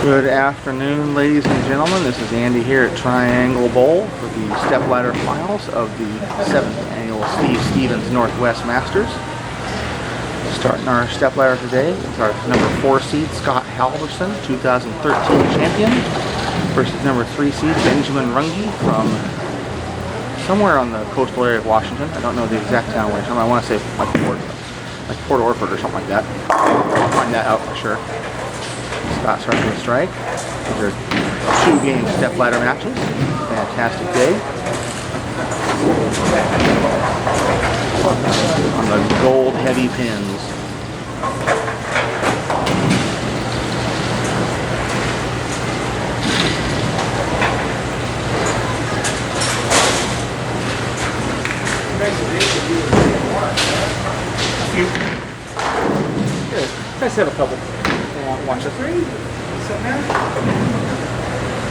Good afternoon, ladies and gentlemen. This is Andy here at Triangle Bowl for the Stepladder finals of the 7th annual Steve Stevens Northwest Masters. Starting our stepladder today is our number 4 seed Scott Halvarson, 2013 champion, versus number 3 seed Benjamin Runge from somewhere on the coastal area of Washington. I don't know the exact town where it's from. I want to say like Port Orford or something like that. I'll find that out for sure. Scott starts with a strike. These are 2-game stepladder matches. Fantastic day. On the gold heavy pins. Good. Let's have a couple. Watch it.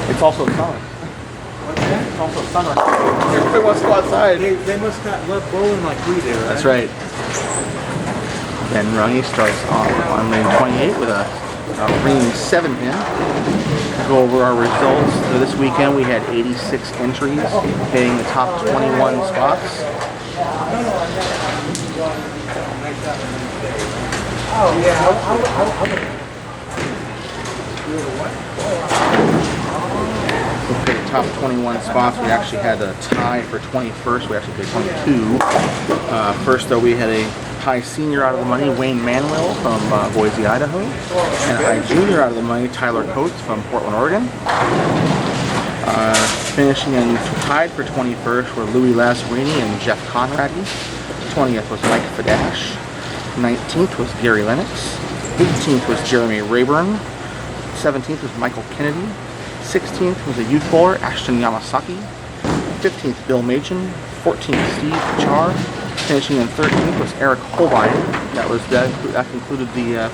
It's also summer. What's that? It's also summer. Everybody wants to go outside. They must not love bowling like we do, right? That's right. Ben Runge starts on lane 28 with a green 7-pin. Go over our results. So this weekend we had 86 entries, hitting the top 21 spots. Oh yeah. We picked the top 21 spots. We actually had a tie for 21st. We actually picked 22. First, though, we had a high senior out of the money, Wayne Manuel from Boise, Idaho, and a high junior out of the money, Tyler Coates from Portland, Oregon. Finishing in tied for 21st were Louis Lazzarini and Jeff Conradi. 20th was Mike Fadash. 19th was Gary Lennox. 18th was Jeremy Rayburn. 17th was Michael Kennedy. 16th was a youth bowler, Ashton Yamasaki. 15th, Bill Machen. 14th, Steve Char. Finishing in 13th was Eric Holbein. That concluded the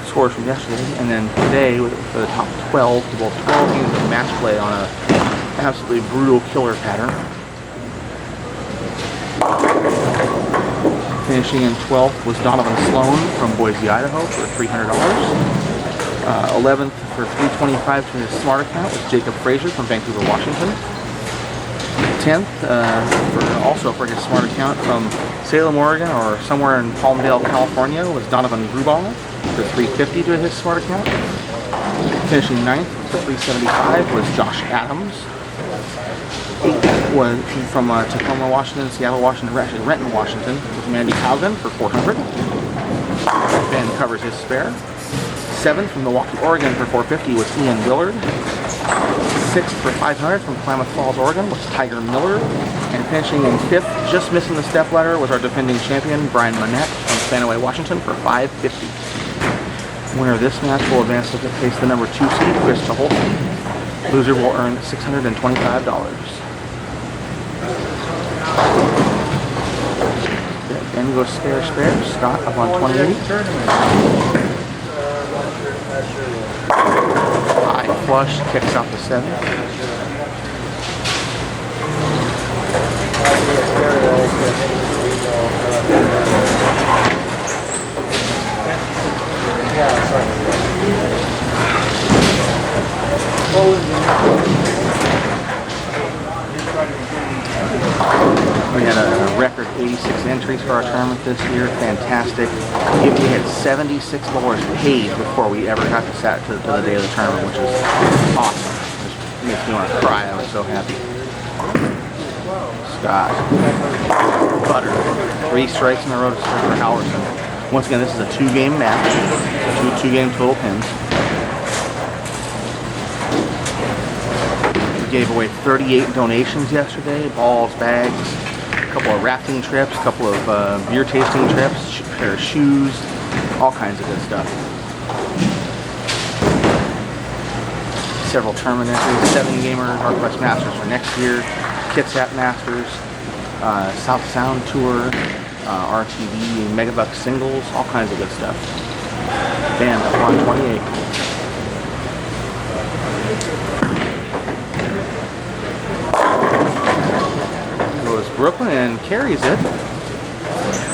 scores from yesterday. And then today, for the top 12, the 12 games of match play on an absolutely brutal killer pattern. Finishing in 12th was Donovan Sloan from Boise, Idaho for $300. 11th for $325 to his smart account was Jacob Frazier from Vancouver, Washington. 10th, also for his smart account from Salem, Oregon, or somewhere in Palmdale, California, was Donovan Grubauer for $350 to his smart account. Finishing 9th for $375 was Josh Adams. 8th was from Tacoma, Washington, Seattle, Washington, actually Renton, Washington, was Mandy Cowden for $400. Ben covers his spare. 7th from Milwaukee, Oregon for $450 was Ian Willard. 6th for $500 from Klamath Falls, Oregon was Tiger Miller. And finishing in 5th, just missing the stepladder, was our defending champion Brian Manette from Spanaway, Washington for $550. Winner of this match will advance to face the number 2 seed Chris Tuholski. Loser will earn $625. Then goes spare. Scott up on 28. High flush, kicks out the 7. We had a record 86 entries for our tournament this year. Fantastic. We had 76 bowlers paid before we ever got to the day of the tournament, which is awesome. It makes me want to cry. I was so happy. Scott. Butter. 3 strikes in a row to start for Halvarson. Once again, this is a 2-game match. 2-game total pins. We gave away 38 donations yesterday. Balls, bags, a couple of rafting trips, a couple of beer tasting trips, a pair of shoes, all kinds of good stuff. Several tournament entries, 7-gamer Northwest Masters for next year, Kitsap Masters, South Sound Tour, RTV, Megabuck singles, all kinds of good stuff. Band up on 28. Goes Brooklyn and carries it.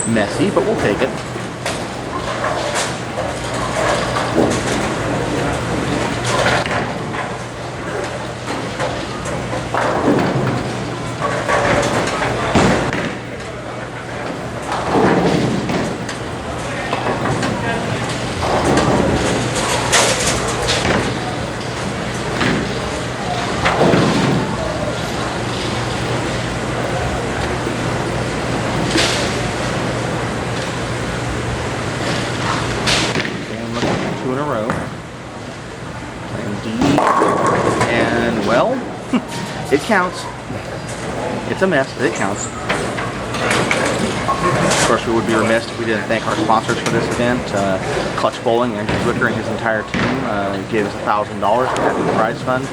Messy, but we'll take it. It counts. It's a mess, but it counts. Of course, we would be remiss if we didn't thank our sponsors for this event. Clutch Bowling, Andrew Zwicker and his entire team gave us $1,000 to add to the prize fund.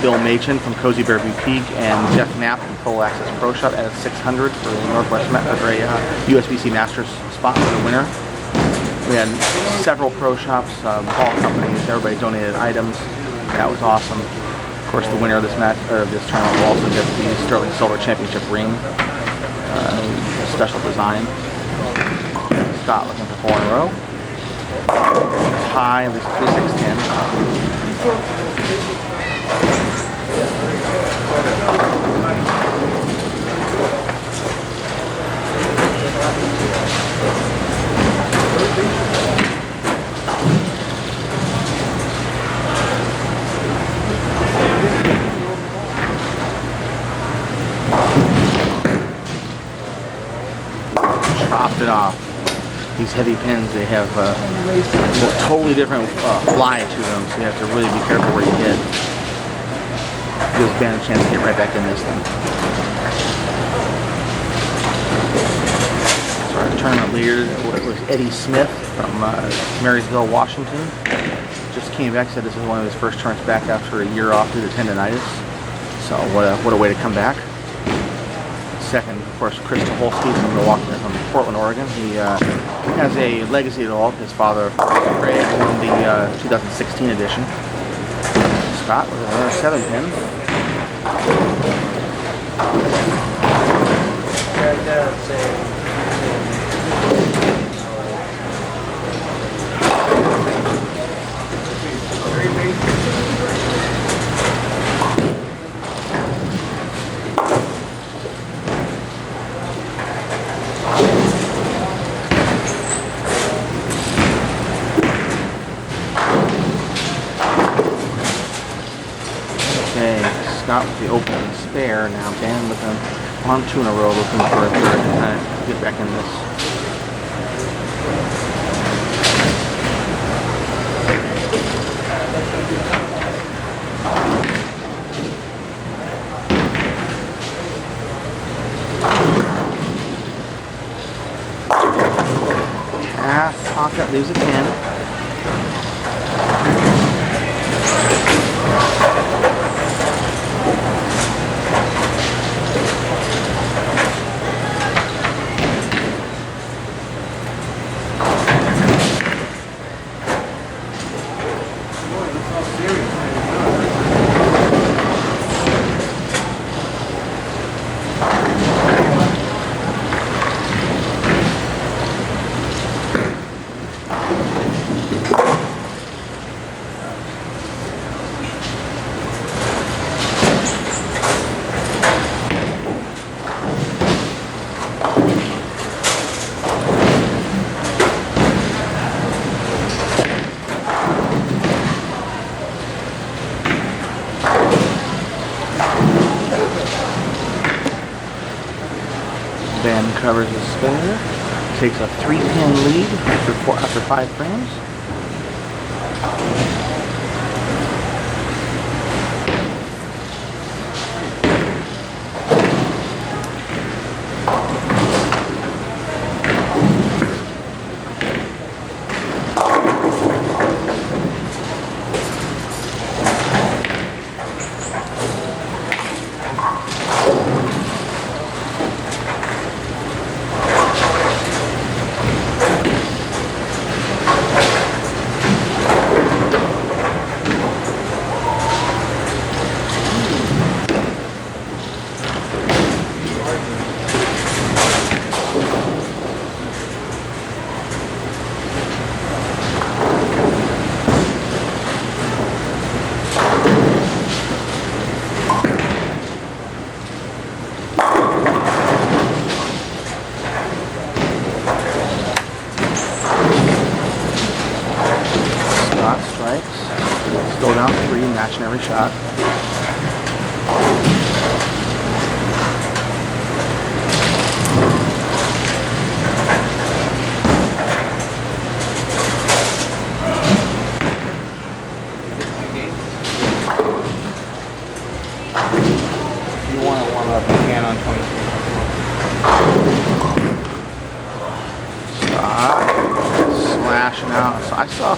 Bill Machin from Cozy Bear Boutique and Jeff Knapp from Full Access Pro Shop added $600 for the Northwest for a USBC Masters spot for the winner. We had several pro shops, ball companies, everybody donated items. That was awesome. Of course, the winner of this match, or this tournament, will also get the Sterling Silver Championship ring, special design. Scott looking for 4 in a row. High, at least 3, 6, 10. Chopped it off. These heavy pins, they have a totally different fly to them, so you have to really be careful where you hit. Gives Ben a chance to get right back in this thing. So our tournament leader was Eddy Smith from Marysville, Washington. Just came back, said this is one of his first tournaments back after a year off due to tendonitis. So what a way to come back. Second, of course, Chris Tuholski from Portland, Oregon. He has a legacy to all. His father, Ray, won the 2016 edition. Scott with another 7 pin. Scott with the opening spare. Now Dan looking on 2 in a row, looking for a third to get back in this. Half pocket leaves a 10. Ben covers his spare, takes a 3-pin lead after 5 frames. Go down 3, matching every shot.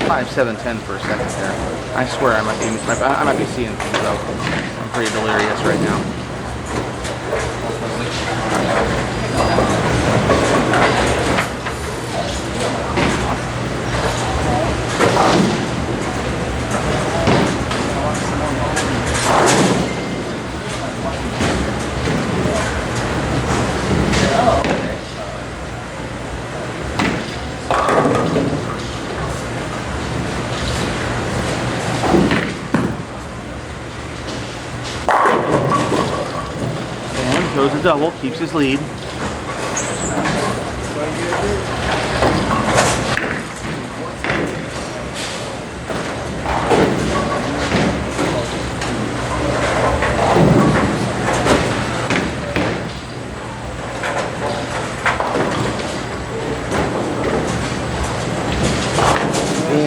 5, 7, 10 for a second there. I swear I might be seeing things though. I'm pretty delirious right now. Goes a double, keeps his lead.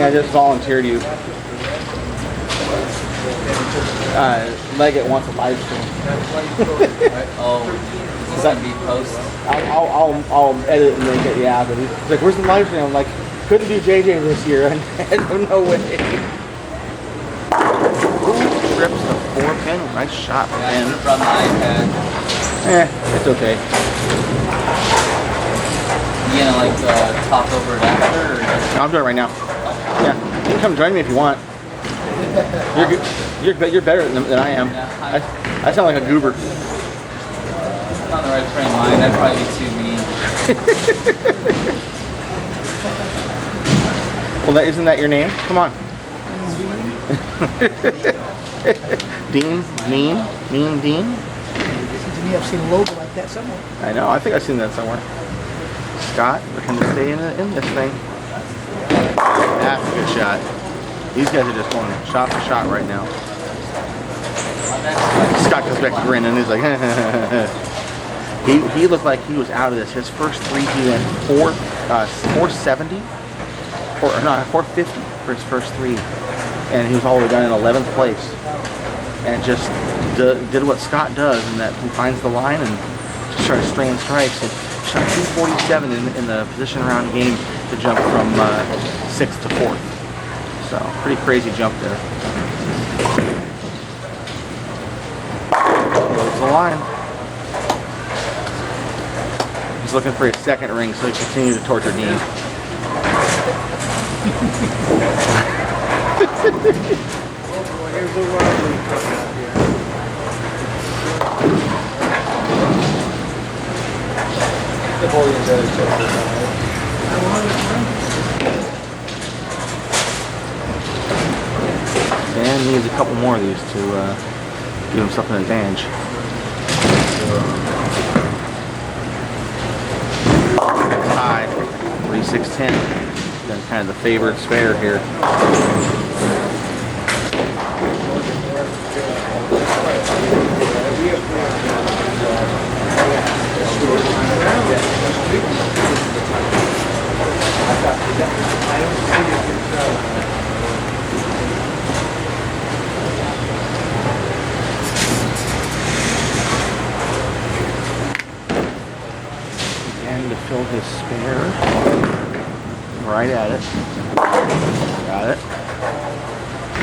I just volunteered you. Leggett wants a live stream. Oh, is that be post? I'll edit and make it. Yeah, but he's like, "Where's the live stream?" I'm like, "Couldn't do JJ this year." And no way. Ooh, trips the 4-pin. Nice shot, man. Yeah, from the iPad. It's okay. You gonna like talk over it after? Or? No, I'm doing it right now. Yeah, you can come join me if you want. You're better than I am. Yeah, I sound like a goober. On the right frame of mind, that'd probably be too mean. Well, isn't that your name? Come on. Dean? Mean Dean? Seems to me I've seen a logo like that somewhere. I know. I think I've seen that somewhere. Scott, looking to stay in this thing. That's a good shot. These guys are just going shot for shot right now. Scott goes back to grinning. He's like, he looked like he was out of this. His first three, he went 470, 450 for his first three, and he was all the way down in 11th place. And just did what Scott does, in that he finds the line and just started straining strikes. And shot 247 in the position round game to jump from 6th to 4th. So pretty crazy jump there. Goes the line. He's looking for his second ring, so he continues to torture Dean. Here's the robbery truck out here. Napoleon's other check. Dan needs a couple more of these to give himself an advantage. Tie, 3-6-10. Then kind of the favorite spare here. And to fill his spare, right at it. Got it.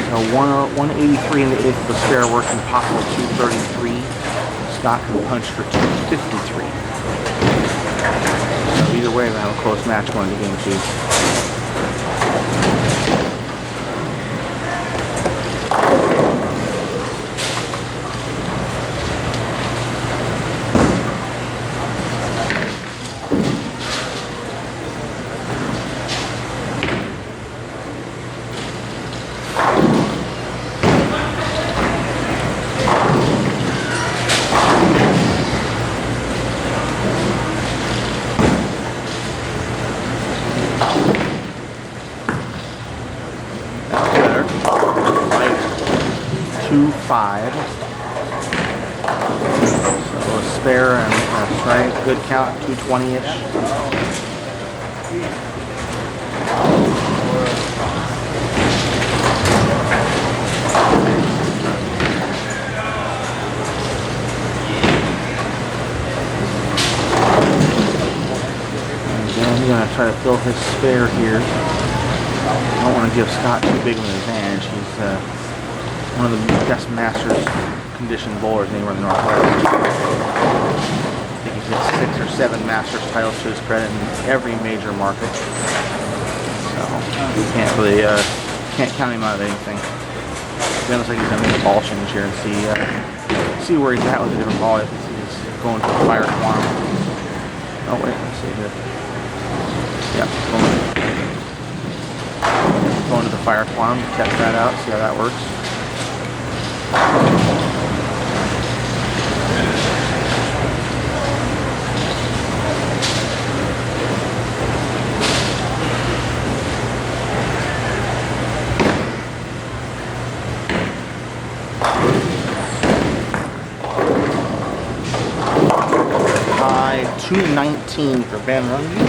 So 183 in the 8th of the spare, working possible 233. Scott can punch for 253. So either way, we'll have a close match going to game 2. Better. 2-5. So a spare and a strike. Good count, 220-ish. And then he's going to try to fill his spare here. I don't want to give Scott too big of an advantage. He's one of the best Masters conditioned bowlers anywhere in the Northwest. I think he's got 6 or 7 Masters titles to his credit in every major market. So we can't really can't count him out of anything. It looks like he's gonna make a ball change here and see where he's at with a different ball. If he's going to the fire quantum. Oh wait, let's see here. Yeah, going to the fire quantum, test that out, see how that works. High 219 for Ben Runge.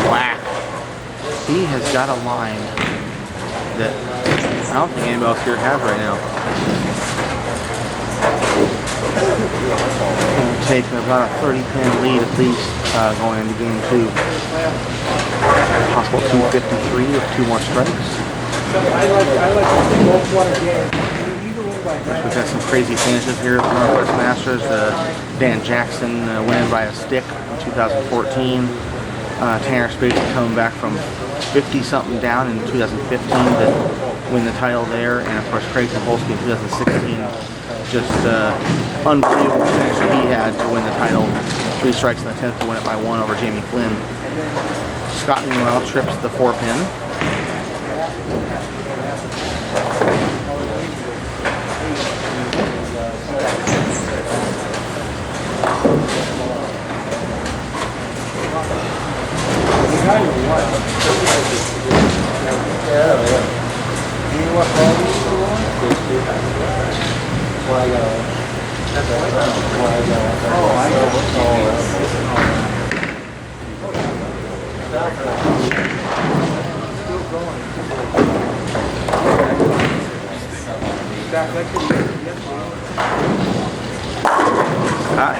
Whack. He has got a line that I don't think anybody else here has right now. It'll take about a 30-pin lead at least going into game 2. Possible 253 with 2 more strikes. We've got some crazy finishes here at the Northwest Masters. Dan Jackson winning by a stick in 2014. Tanner Spades coming back from 50-something down in 2015 to win the title there. And of course Craig Tuholski in 2016. Just unbelievable finish that he had to win the title. 3 strikes in the 10th to win it by 1 over Jamie Flynn. Scott meanwhile trips the 4-pin.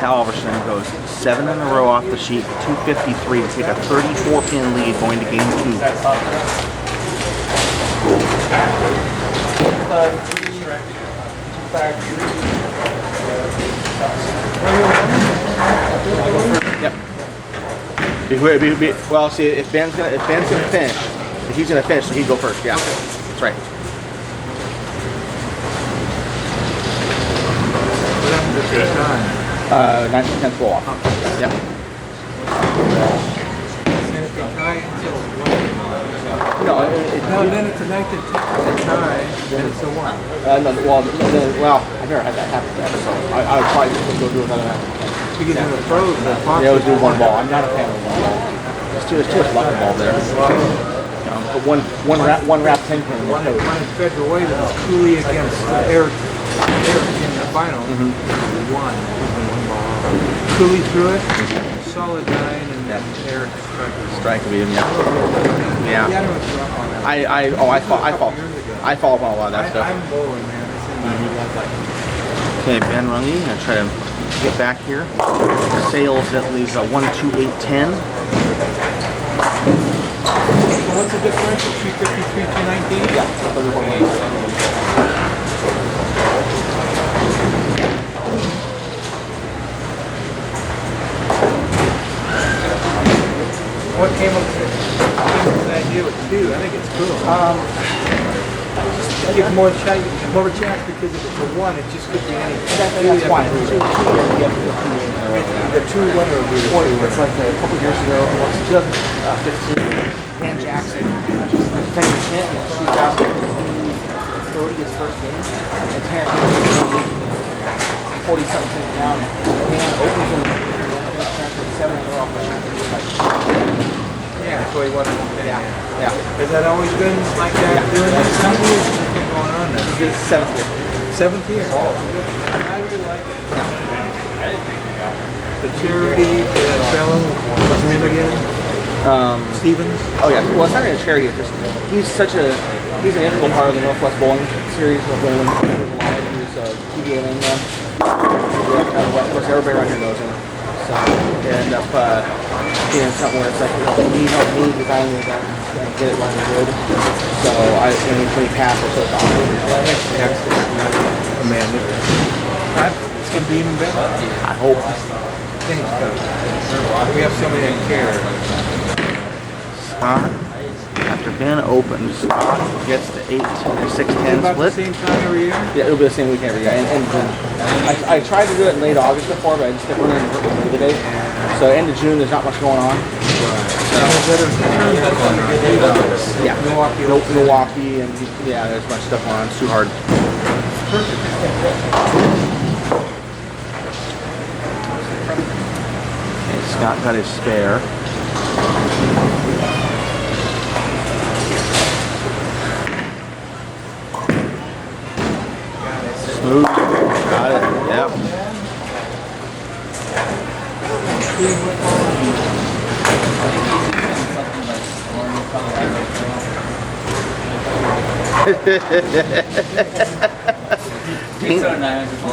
Halvarson goes 7 in a row off the sheet, 253 to take a 34-pin lead going to game 2. Yep. Well, see, if Ben's gonna finish, if he's gonna finish, so he'd go first. Yeah, that's right. Good time. 9th and 10th blow off. Yep. No, then it's a 9th and 10th tie, and it's a 1. Well, I've never had that happen ever, so I would probably just go do another 9th and 10th. Because in the pros, they always do 1 ball. I'm not a fan of 1 ball. There's too much luck involved there. But one wrap 10 pin. One in Federal Way that was Cooley against Eric in the final. 1. Cooley threw it, solid 9, and then Eric Strike beat him, yeah. I follow up on a lot of that stuff. I'm bowling, man. Okay, Ben Runge, I'm gonna try to get back here. Sales at least 128.10. What's the differential? 253, 219? Yeah. What came up with the idea with 2? I think it's cool. It gives more of a chance because if it's a 1, it just could be any. That's why. The 2 winner would be the 2. It's like a couple years ago, 2015, Dan Jackson, defending champion, 2030 his first game, and Tanner 40-something down. Dan opens him 7 off the shot. Yeah. the way you want to do it. Yeah. Has that always been like that? Doing this? How many years has it been going on now? This is 7th year. 7th year. I really like it. The charity, that fellow, what's his name again? Stevens? Oh yeah, well it's not really a charity, it's just, he's an integral part of the Northwest Bowling series of bowling. He's a PBA lane man. Of course everybody around here knows him. So they end up doing something where it's like, you need help me design the event and get it running good. So when he passed, I took off. Amanda. It's going to be even better. I hope. Things come. We have somebody that cares. Scott, after being open, Scott gets the 8 or 6-10 About the split. same time every year? Yeah, it'll be the same weekend every year. And I tried to do it in late August before, but I just kept running the day. So end of June, there's not much going on. Yeah, Milwaukee, and yeah, there's a bunch of stuff going on. It's too hard. Okay, Scott got his spare. Smooth. Got it. Yep.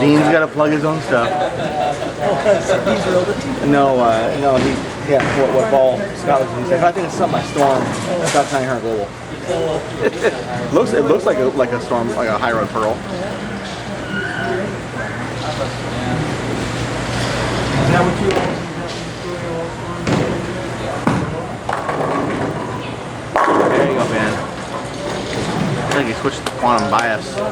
Dean's got to plug his own stuff. No, what ball Scott was using. I think it's something like Storm. Scott's 900 global. It looks like a Storm, like a high road pearl. Is that what you There you go, man. I think he switched to quantum bias. I'm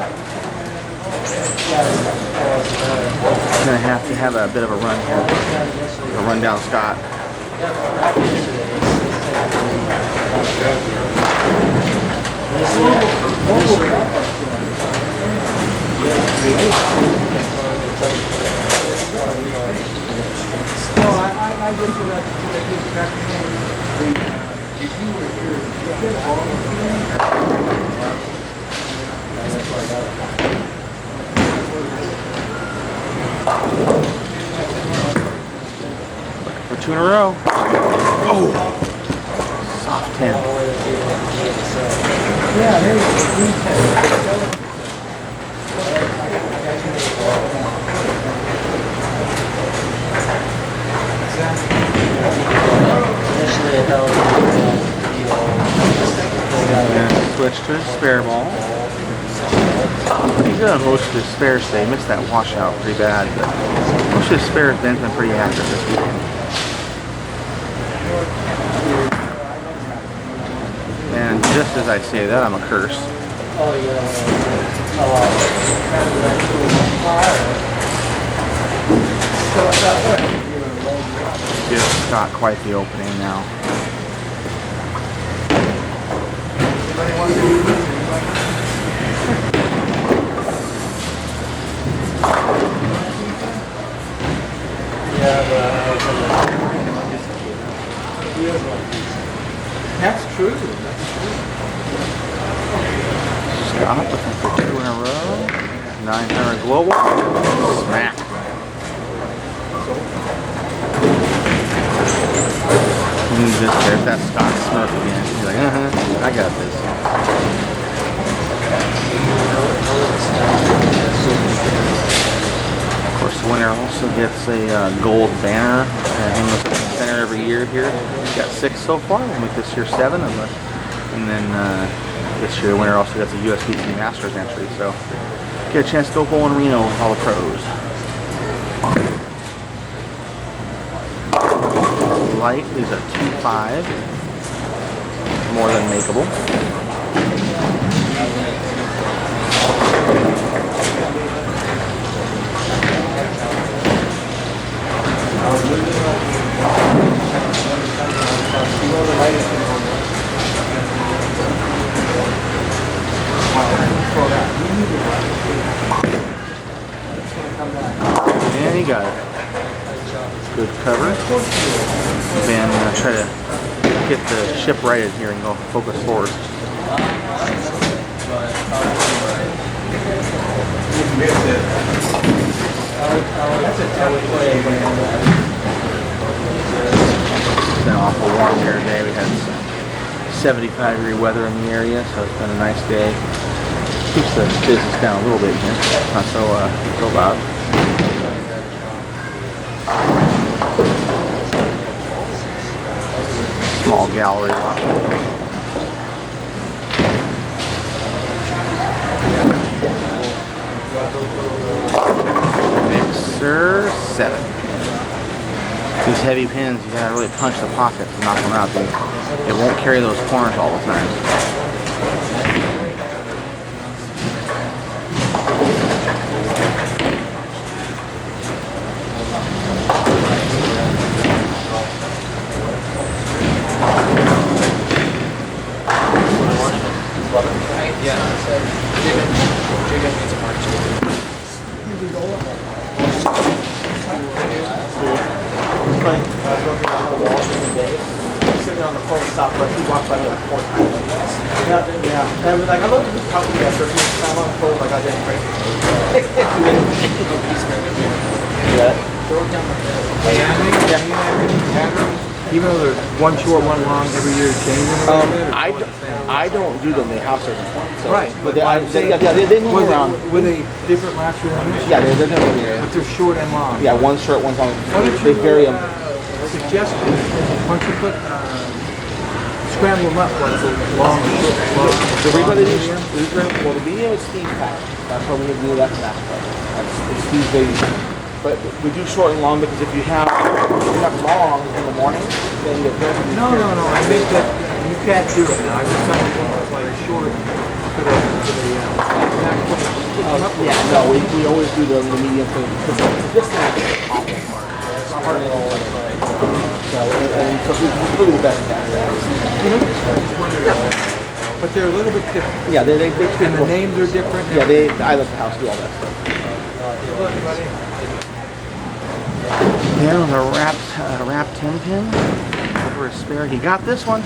gonna have to have a bit of a run here. A run down Scott. I just would like to get back if you were here, For 2 in a row. Oh! Soft 10. Yeah, there you go. And switch to his spare ball. He's done most of his spares today. Missed that washout pretty bad, but most of his spares have been pretty accurate this weekend. And just as I say that, I'm a curse. Gives Scott quite the opening now. That's true. Scott looking for 2 in a row. 900 global. Smack. There's that Scott smoke again. He's like, I got this. Of course, the winner also gets a gold banner and hangs up in the center every year here. He's got 6 so far. We'll make this year 7, and then this year the winner also gets a USBC Masters entry. So get a chance to go bowl in Reno with all the pros. Light is a 2.5, more than makeable. And he got it. Good cover. Ben try to get the ship righted here and go focus forward. It's been awful warm here today. We had 75-degree weather in the area, so it's been a nice day. Keeps the business down a little bit here. Not so loud. Small gallery lot. Mixer 7. These heavy pins, you gotta really punch the pockets to knock them out. It won't carry those corners all the time. Sitting on the phone stop, but he walked by me like 4 times. Yeah. And like, I love to talk to you after I'm on the phone, like I did crazy. Even though there's one short, one long, every year changing. I don't do them. They have certain ones. So, Right. But they move around. Were they different last year than this year? Yeah, they're different. But they're short and long. Yeah, one's short, one's long. Why don't They you vary them. suggest once you put scramble them up like the long, short, long. The reason they do well, the medium is Steve's pattern. That's why we do that for that part. It's Steve's baby. But we do short and long because if you have long in the morning, then you get No. I think that you can't do it now. I just thought it was like short to the yeah, no, we always do the medium thing because this thing is awful hard. It's not hard at all. So we do the best at that. But they're a little bit different. Yeah, they And the names are different. Yeah, I let the house do all that stuff. Yeah, the wrapped 10 pin. Over a spare. He got this one.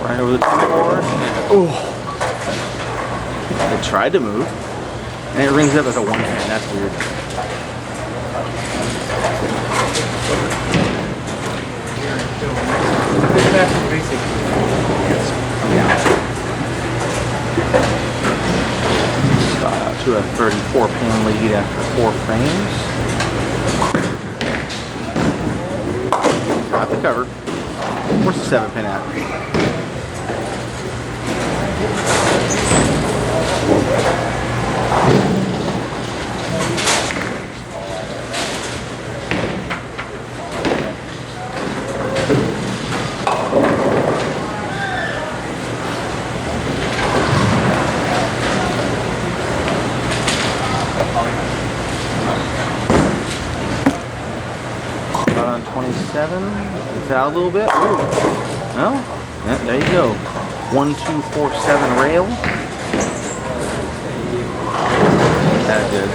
Right over the board. Oh! It tried to move. And it rings up as a 1 pin. That's weird. That's basic. Yeah. To a 34 pin lead after 4 frames. Got the cover. Where's the 7 pin at? About on 27. Is that a little bit? Ooh. No? Yeah, there you go. 1247 rail. That good.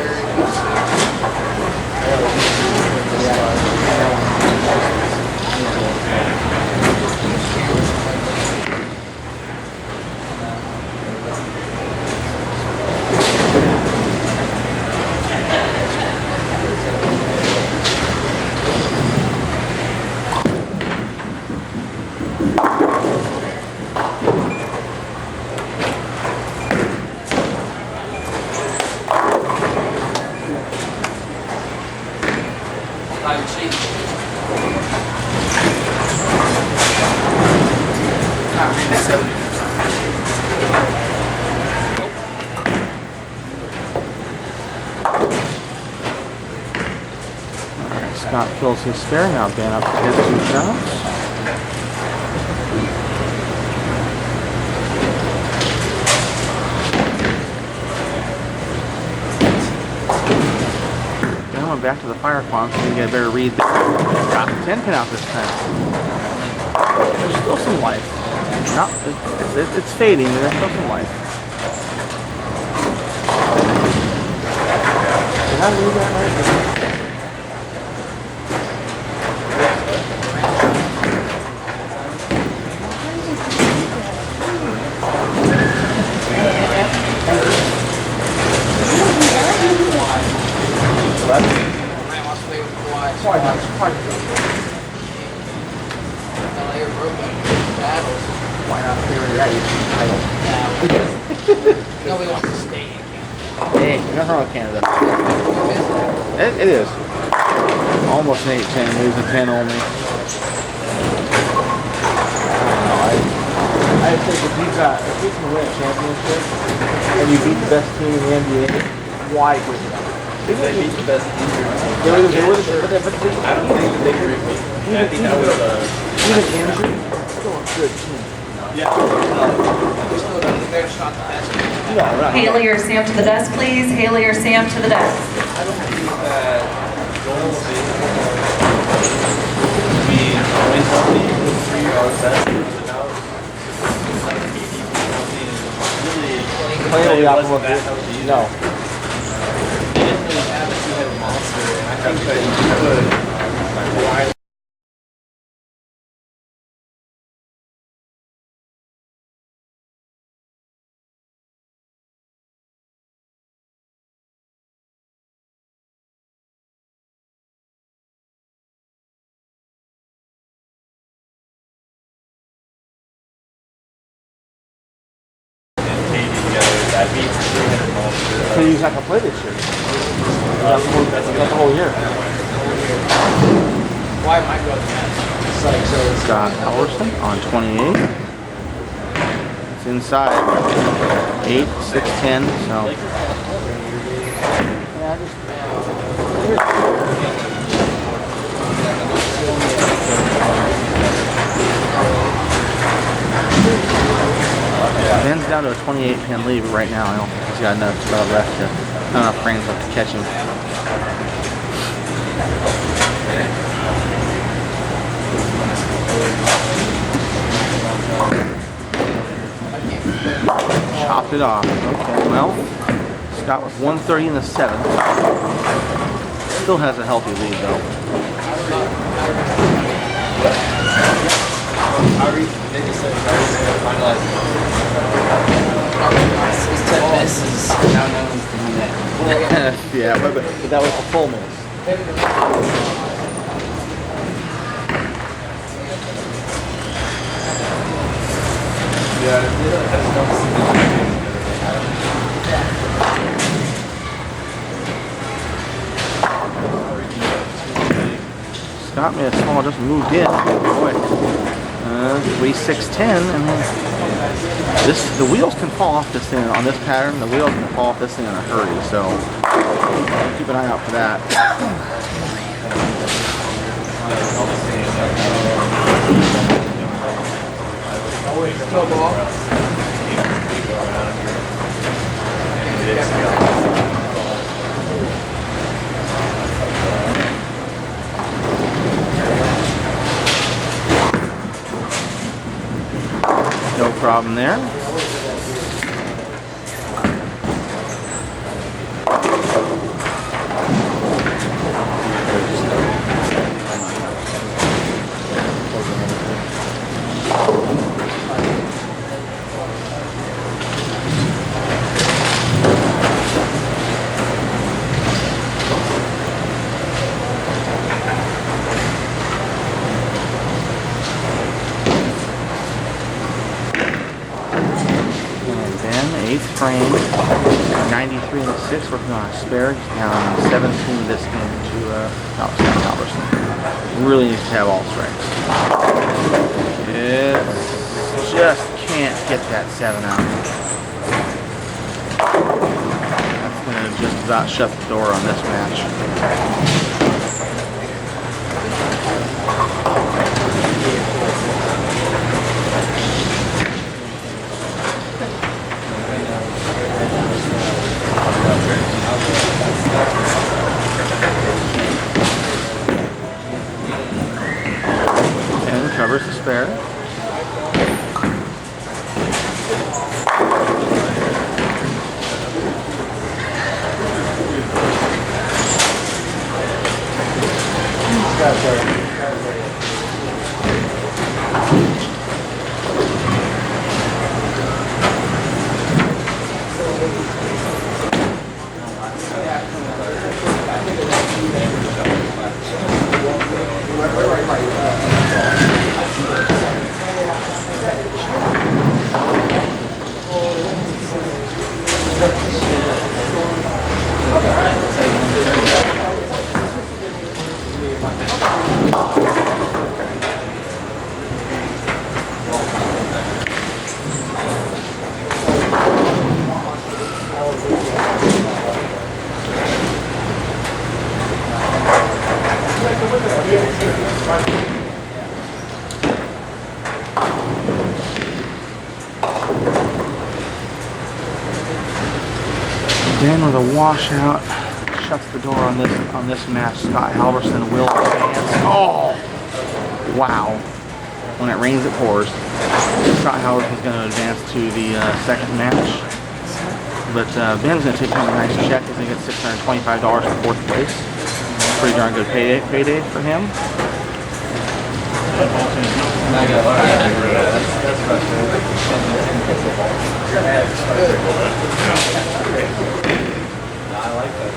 Scott fills his spare now, Dan up to his 2 shots. went back to the fire quant, so you get a better read. Got the 10 pin out this time. There's still some life. Not, it's fading, but there's still some life. Did I read that right? Why not clear that? Nobody wants to stay in Canada. Hey, nothing wrong with Canada. It is. Almost an 8-10, it was a 10 only. I think if you can win a championship and you beat the best team in the NBA, why give it up? They beat the best team. I don't think they agree with me. I think that was Even Andrew, still a good team. Haley or Sam to the desk, please. Haley or Sam to the desk. I don't think that Golden State will be always healthy with 3 or 7 now. Play the opposite. No. They didn't really have a two-headed monster, and I think that you could. That beats the 3-headed monster. So you have to play this year. That's the whole year. Why am I going to match? Got Halvarson on 28. It's inside. 8, 6, 10. So. Ben's down to a 28-pin lead right now. I don't think he's got enough left to, not enough frames left to catch him. Chopped it off. Okay, well, Scott with 130 in the 7th. Still has a healthy lead though. His 10 misses now known as the net. Yeah, but that was a full miss. Scott made a small, just moved in. Boy. 3, 6, 10, and the wheels can fall off this thing on this pattern. The wheels can fall off this thing in a hurry, so keep an eye out for that. No problem there. Frame 93 and 6 working on a spare. He's down 17 this game to Halvarson. Really needs to have all strength. It just can't get that 7 out. That's going to just about shut the door on this match. covers the spare. Then with a washout, shuts the door on this match. Scott Halvarson will advance. Oh, wow! When it rains, it pours. Scott Halvarson's going to advance to the second match, but Ben's going to take home a nice check as he gets $625 for fourth place. Pretty darn good payday for him. I like that.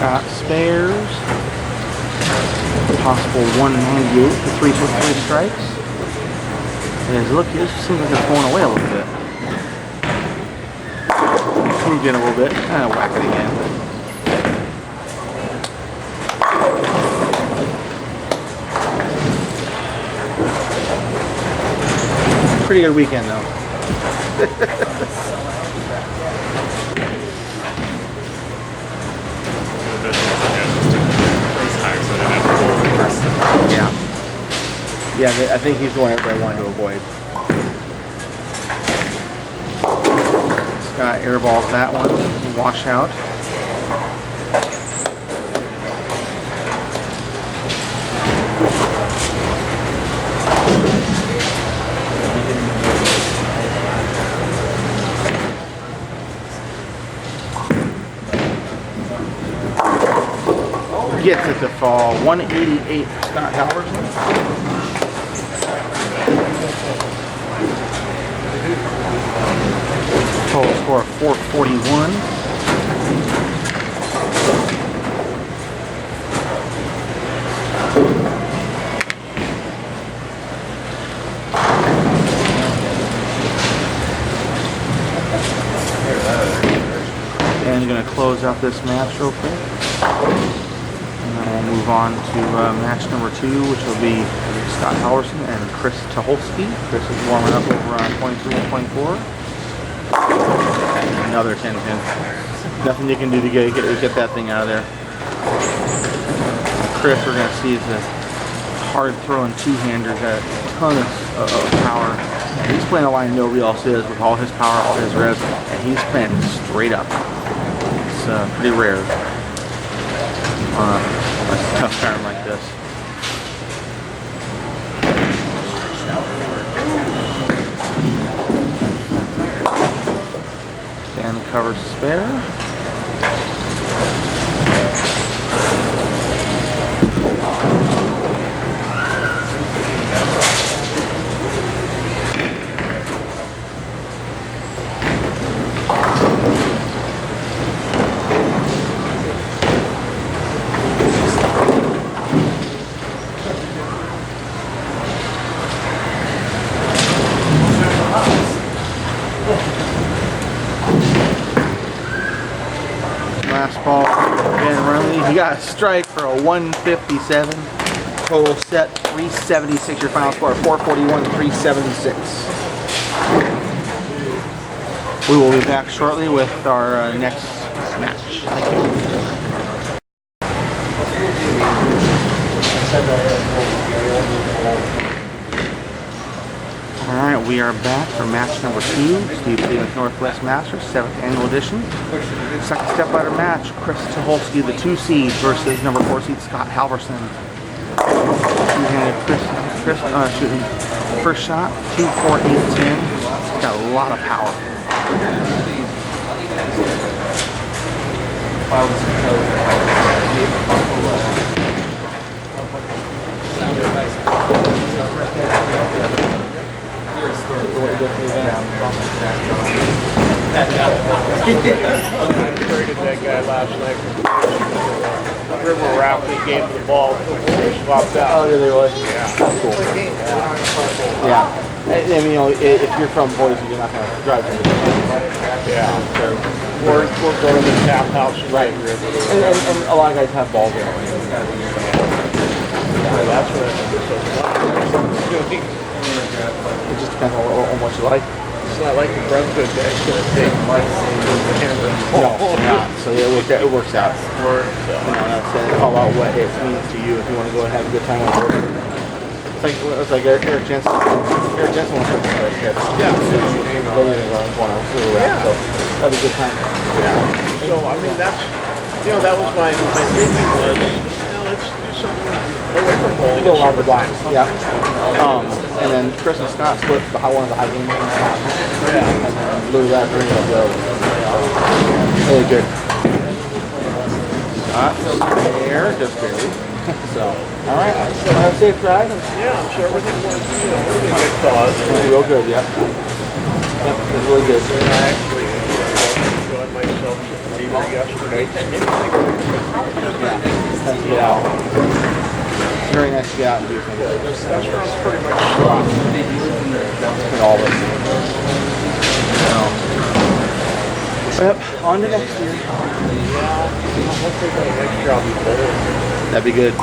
Got spares. Possible 198 for 3 strikes. And look, this seems like it's going away a little bit. Moved in a little bit. Whack it again. Pretty good weekend though. Yeah, I think he's the one everybody wanted to avoid. Scott airballs that one, wash out. Gets it to fall. 188 for Scott Halvarson. Total score of 441. And going to close out this match real quick. And then we'll move on to match number 2, which will be Scott Halvarson and Chris Tuholski. Chris is warming up over on 23 and 24. Another 10 pin. Nothing you can do to get that thing out of there. Chris, we're going to see, is a hard throwing two-hander, got a ton of power. And he's playing a line nobody else is with all his power, all his revs, and he's playing straight up. It's pretty rare on a tough pattern like this. And covers spare. got a strike for a 157. Total set 376. Your final score 441, 376. We will be back shortly with our next match. Thank you. Alright, we are back for match number 2. Steve Stevens Northwest Masters, 7th annual edition. Second stepladder match, Chris Tuholski, the 2 seed, versus number 4 seed Scott Halvarson. Two-handed Chris shooting first shot, 2, 4, 8, 10. He's got a lot of power. I traded that guy last night. River Raft, they gave him the ball, swapped out. Oh, really? Yeah. That's cool. Yeah. I mean, you know, if you're from Boise, you're not going to drive to the Yeah. so We're going to the tap house right here. and a lot of guys have balls there. That's what it is. It just depends on what you like. It's not like the Brunswick guy's going to take my hammer. No, not. So it works out. Or, It's all about what it means to you if you want to go and have a good time with it. It's like Eric Jensen. Eric Jensen wants to play kids. yeah. So that'd be a good time. Yeah. So, I mean, that's, that was my thinking was, let's do something away from bowling. Go along the blinds. Yeah. And then Chris and Scott split one of the high game games. Yeah. And then Lou that bring it up really good. Scott there, just barely. So, all right. So have a safe drive. Yeah, I'm sure everything was, really good cause. Real good, yeah. Yep, it's really good. I actually enjoyed myself yesterday. Yeah. It's very nice to get out and do things. That sounds pretty much slow. With all of us. Yep, on to next year. Hopefully by next year I'll be better. That'd be good.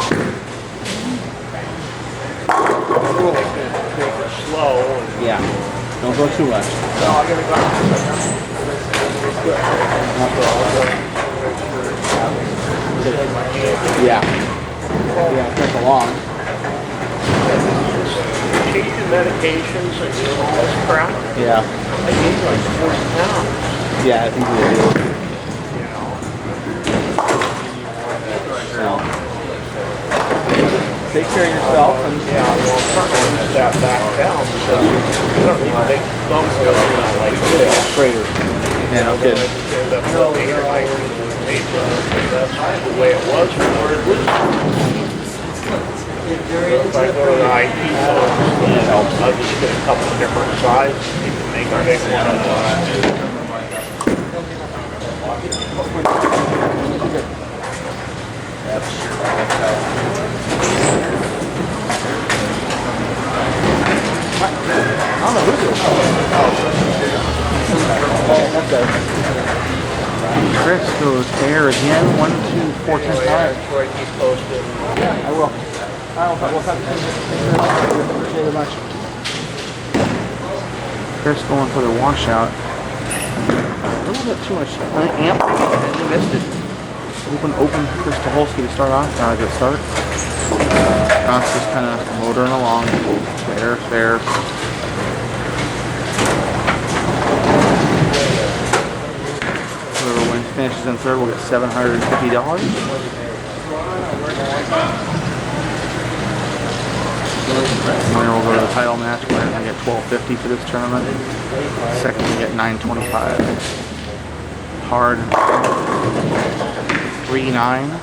Take it slow. Yeah. Don't go too much. Yeah. Yeah, it takes a long. Taking medications and doing all this crap. Yeah. I gained like 40 pounds. Yeah, I think we do. So, take care of yourself and Yeah, well, I'm trying to reach that back down because I don't even make thumbs go like this. straighter. Yeah, no kidding. That's the way it was before. If I go to the IT folks, I'll just get a couple different sizes. You can make a big one of those. I don't know who's it. Chris goes there again. 1, 2, 4, 10, 5. Troy, keep posted. I will. We'll have to appreciate it much. Chris going for the washout. A little bit too much amp. He missed it. Open Chris Tuholski to start off. Not a good start. Scott's just kind of motoring along. Fair. Whoever finishes in third will get $750. Winner will go to the title match. Winner will get $12.50 for this tournament. Second will get $9.25. Hard 3-9.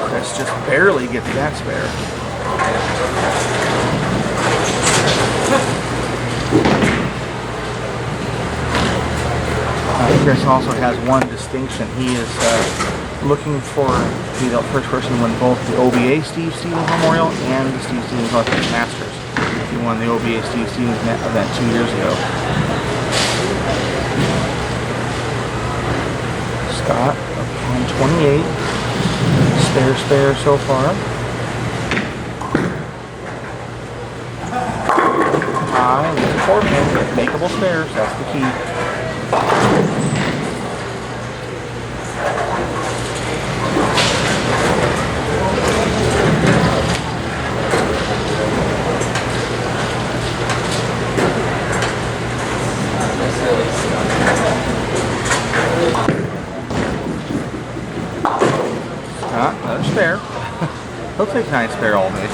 Chris just barely gets that spare. Chris also has one distinction. He is looking for to be the first person to win both the OBA Steve Stevens Memorial and the Steve Stevens Northwest Masters. He won the OBA Steve Stevens event 2 years ago. Scott on 28. Spare so far. High, with 4 pins, makeable spares, that's the key. Another spare. He'll take 9 spare all day.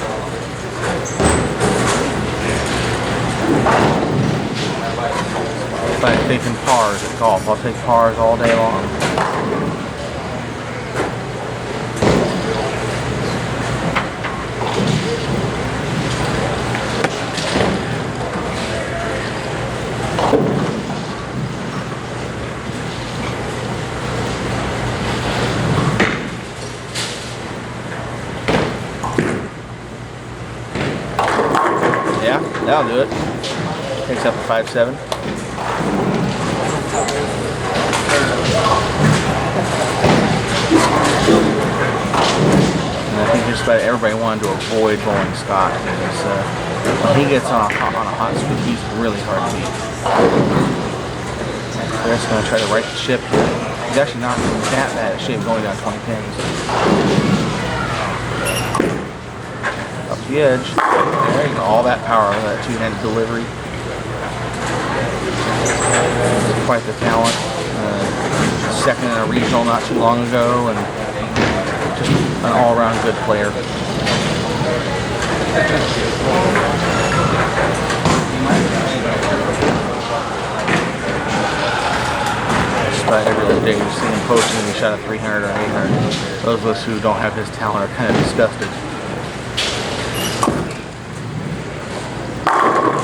But taking pars at golf. I'll take pars all day long. Yeah, that'll do it. Takes up a 5-7. And I think just about everybody wanted to avoid bowling Scott because when he gets on a hot streak, he's really hard to beat. They're just going to try to right the ship here. He's actually not that bad at shape going down 20 pins. Up the edge. There you go. All that power of that two-handed delivery. Quite the talent. Second in a regional not too long ago, and just an all-around good player. Despite every other day you see him posting and he shot a 300 or 800. Those of us who don't have his talent are kind of disgusted.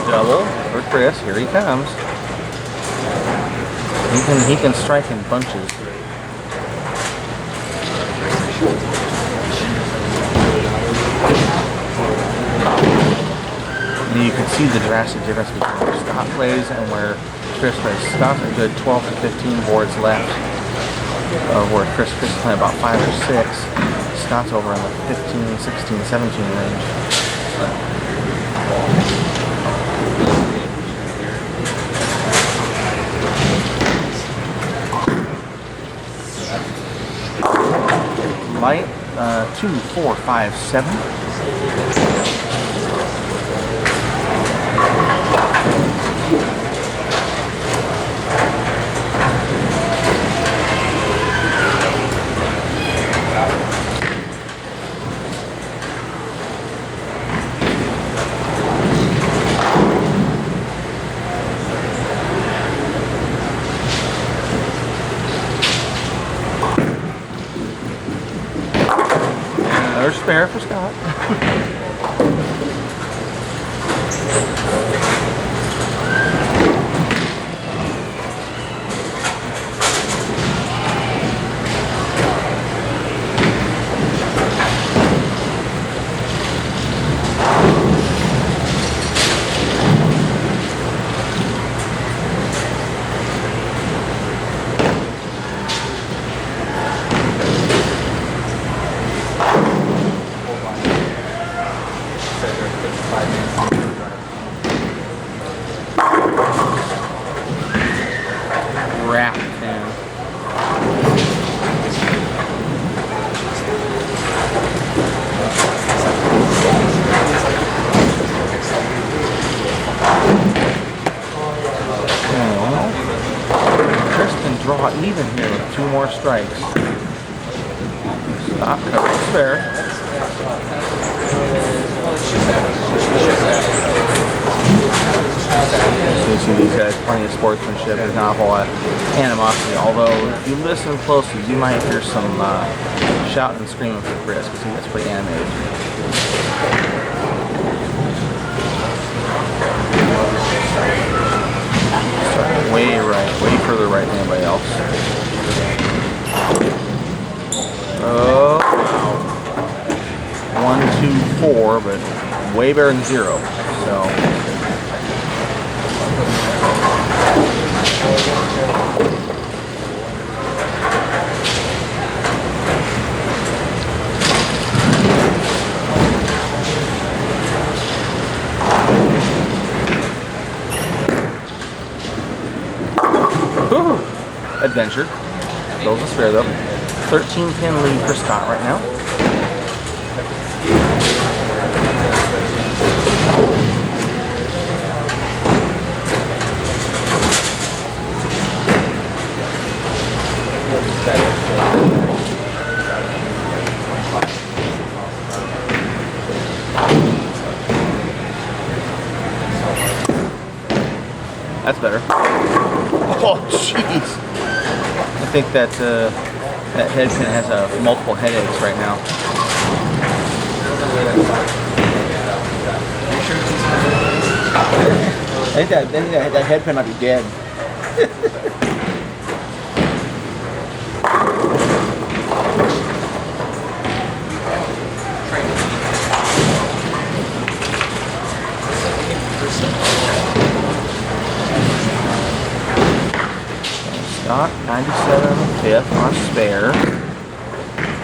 Double for Chris. Here he comes. He can strike in bunches. And you can see the drastic difference between where Scott plays and where Chris plays. Scott's a good 12 to 15 boards left, where Chris is playing about 5 or 6. Scott's over in the 15, 16, 17 range. Light, 2, 4, 5, 7. Another spare for Scott. Draw even here with 2 more strikes. Stop, cover, spare. So you see these guys, plenty of sportsmanship. There's not a whole lot of animosity. Although, if you listen closely, you might hear some shouting and screaming for Chris because he gets pretty animated. Way right, way further right than anybody else. else. Oh, wow. 1, 2, 4, but way better than 0. So. Adventure. Goes a spare though. 13-pin lead for Scott right now. That's better. Oh, jeez. I think that that head pin has multiple headaches right now. I think that head pin might be dead. Scott, 97 fifth on spare.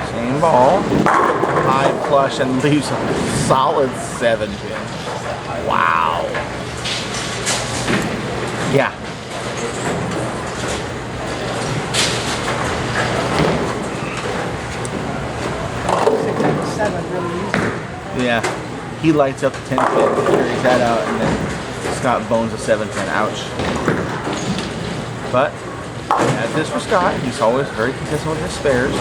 Same ball. High flush and leaves a solid 7 pin. Wow. Yeah. Yeah. He lights up the 10 pin, carries that out, and then Scott bones a 7 pin. Ouch. But as this for Scott, he's always very consistent with his spares.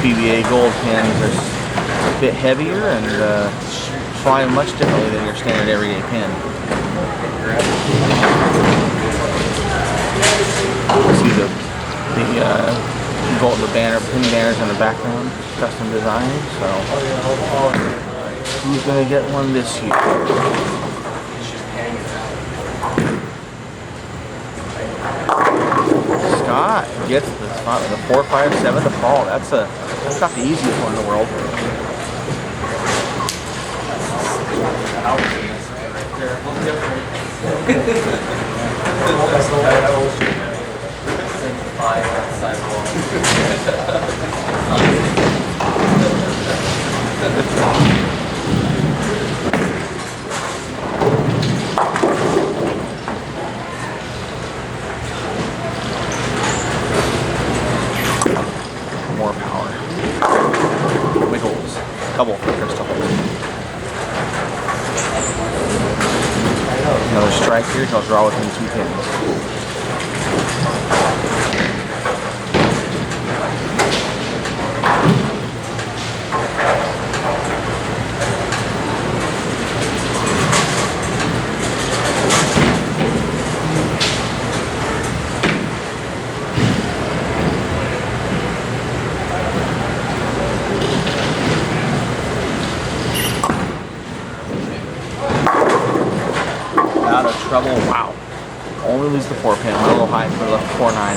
PVA gold pins are a bit heavier and fly much differently than your standard everyday pin. See the gold, the banner, pin banners in the background, custom design. So. Who's going to get one this year? Scott gets the spot with a 4, 5, 7 to fall. That's not the easiest one in the world. More power. Wiggles. Double for crystal. Another strike here. He'll draw within 2 pins. Out of trouble. Wow. Only lose the 4 pin. Went a little high for the 4-9.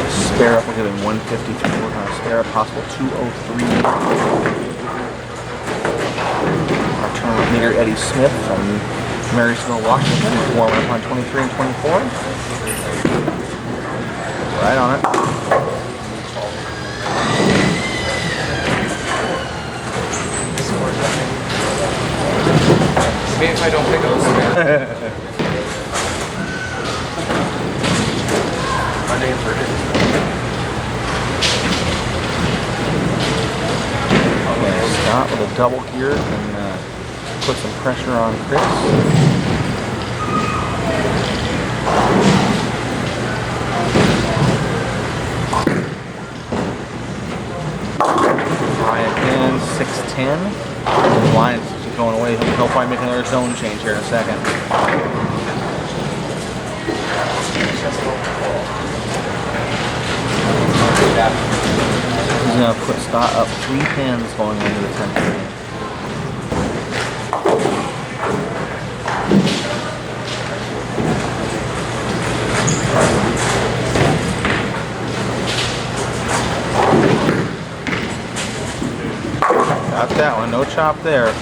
Spare up. We'll give him 154. We're going to spare up possible 203. Our tournament leader Eddy Smith from Marysville, Washington, warming up on 23 and 24. Right on it. Maybe if I don't pick up the spare. My name for it. Scott with a double here and put some pressure on Chris. Ryan again, 6-10. The line is going away. He'll probably make another zone change here in a second. gonna put Scott up 3 pins going into the 10th green. Got that one, no chop there.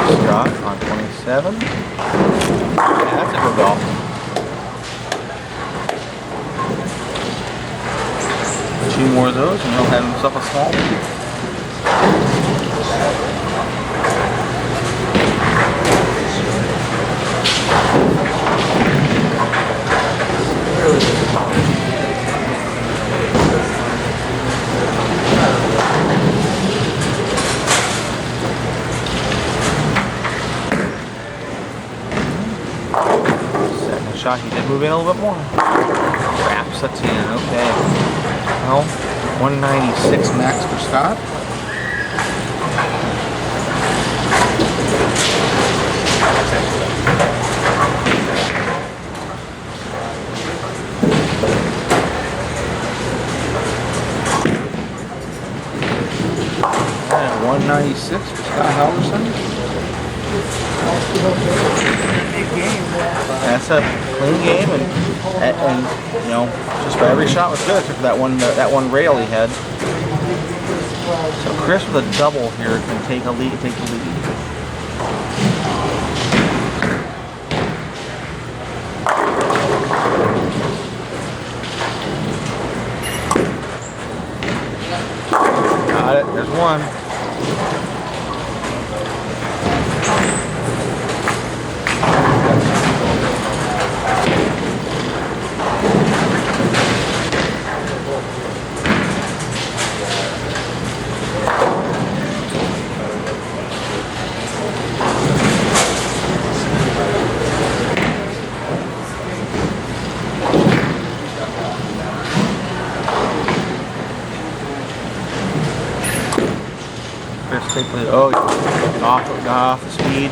Scott on 27. Yeah, that's a good ball. Two more of those and he'll have himself a small one. Second shot, he did move in a little bit more. Wraps a 10, okay. Well, 196 max for Scott. And 196 for Scott Halvarson. That's a clean game, and you know, just about every shot was good except for that one rail he had. So Chris with a double here can take the lead. Got it. There's one. Oh, got off the speed.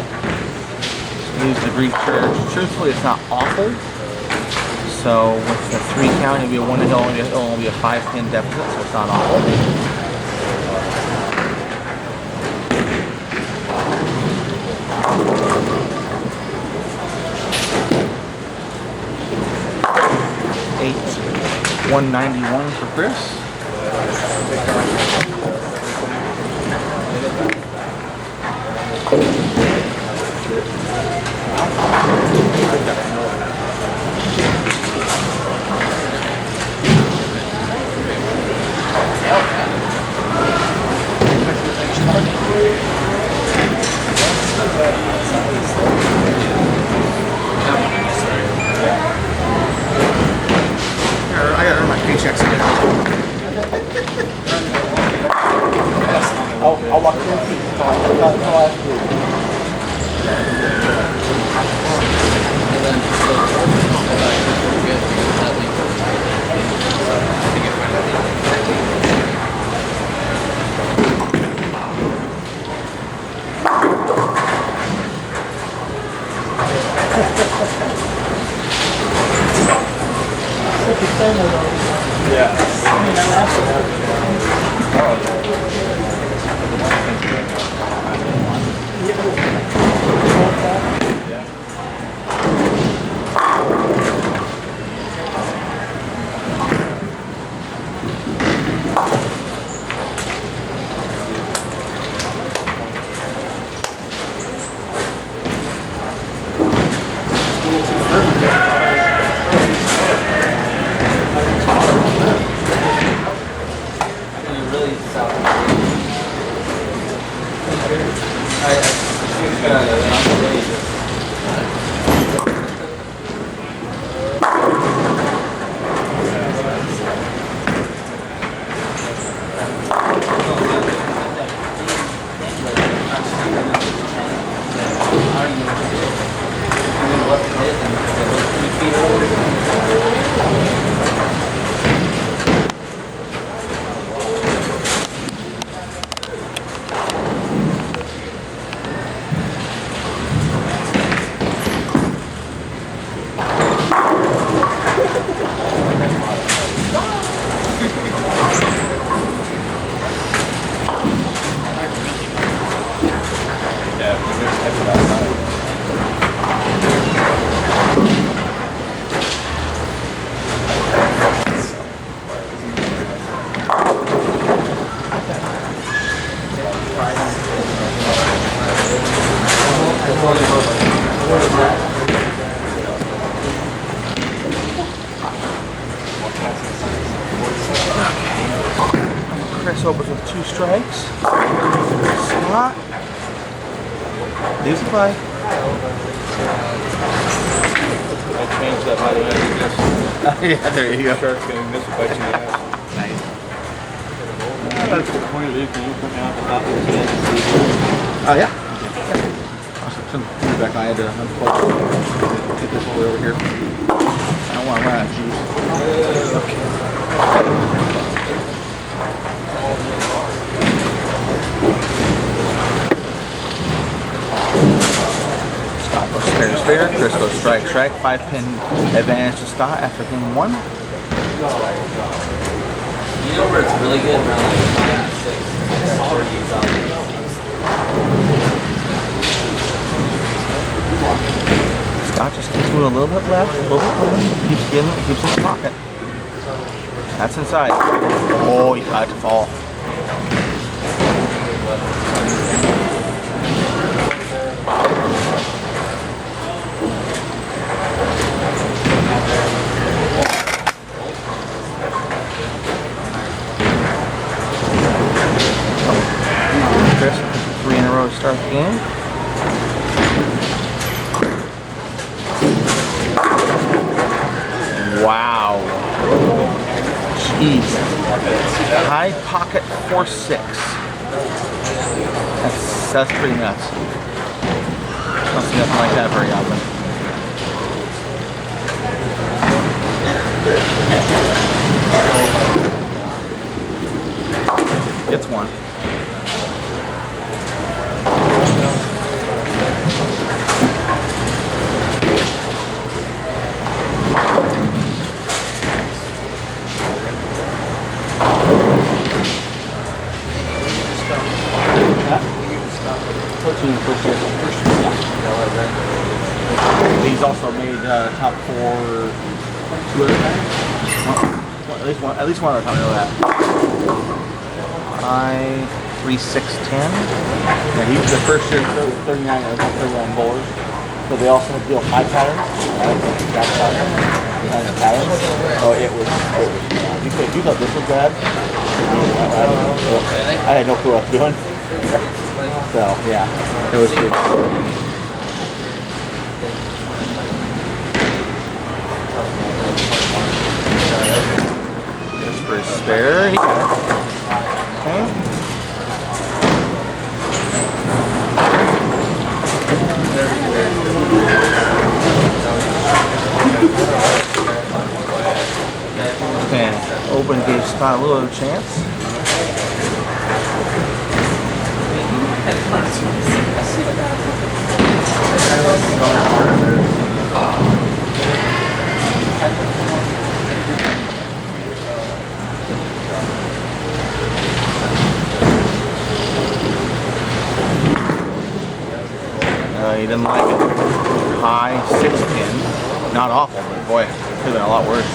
Lose the Greek church. Truthfully, it's not awful. So with the 3 count, it'll be a 1 to it'll only be a 5-pin deficit, so it's not awful. Eight, 191 for Chris. I gotta earn my paychecks again. I'll walk through the feet. I'll ask you. already know what to do. And then left it and it was 3 feet over. Chris opens with 2 strikes. Slot. Leaves the play. I changed that by the way. Yeah, there you go. Shark's getting missed by 2 guys. Nice. That's the point of it. Can you put me on the top of the stand? Oh, yeah. Awesome. Back I had to unplug. Get this all the way over here. I don't want to run out of juice. Okay. Scott goes spare. Chris goes strike. 5-pin advantage to Scott after game 1. You know where it's really good? Around like 5 and 6. It's already exhausted. Scott just keeps moving a little bit left, a little bit right. Keeps getting it, keeps in the pocket. That's inside. Oh, he got it to fall. Chris, 3 in a row to start the game. Wow. Jeez. High pocket 4-6. That's pretty nuts. Don't see nothing like that very often. Gets one. He's also made top 4 2 other times. At least one other time, I know that. 3, 6, 10. Yeah, he was the first year 39 or 39 bowlers. So they also deal high patterns. So it was you thought this was bad? I had no clue what I was doing. So yeah, it was good. Just for his spare, he got it. Okay. Okay, open gave Scott a little chance. He didn't like it. High 6-pin. Not awful, but boy, it could have been a lot worse.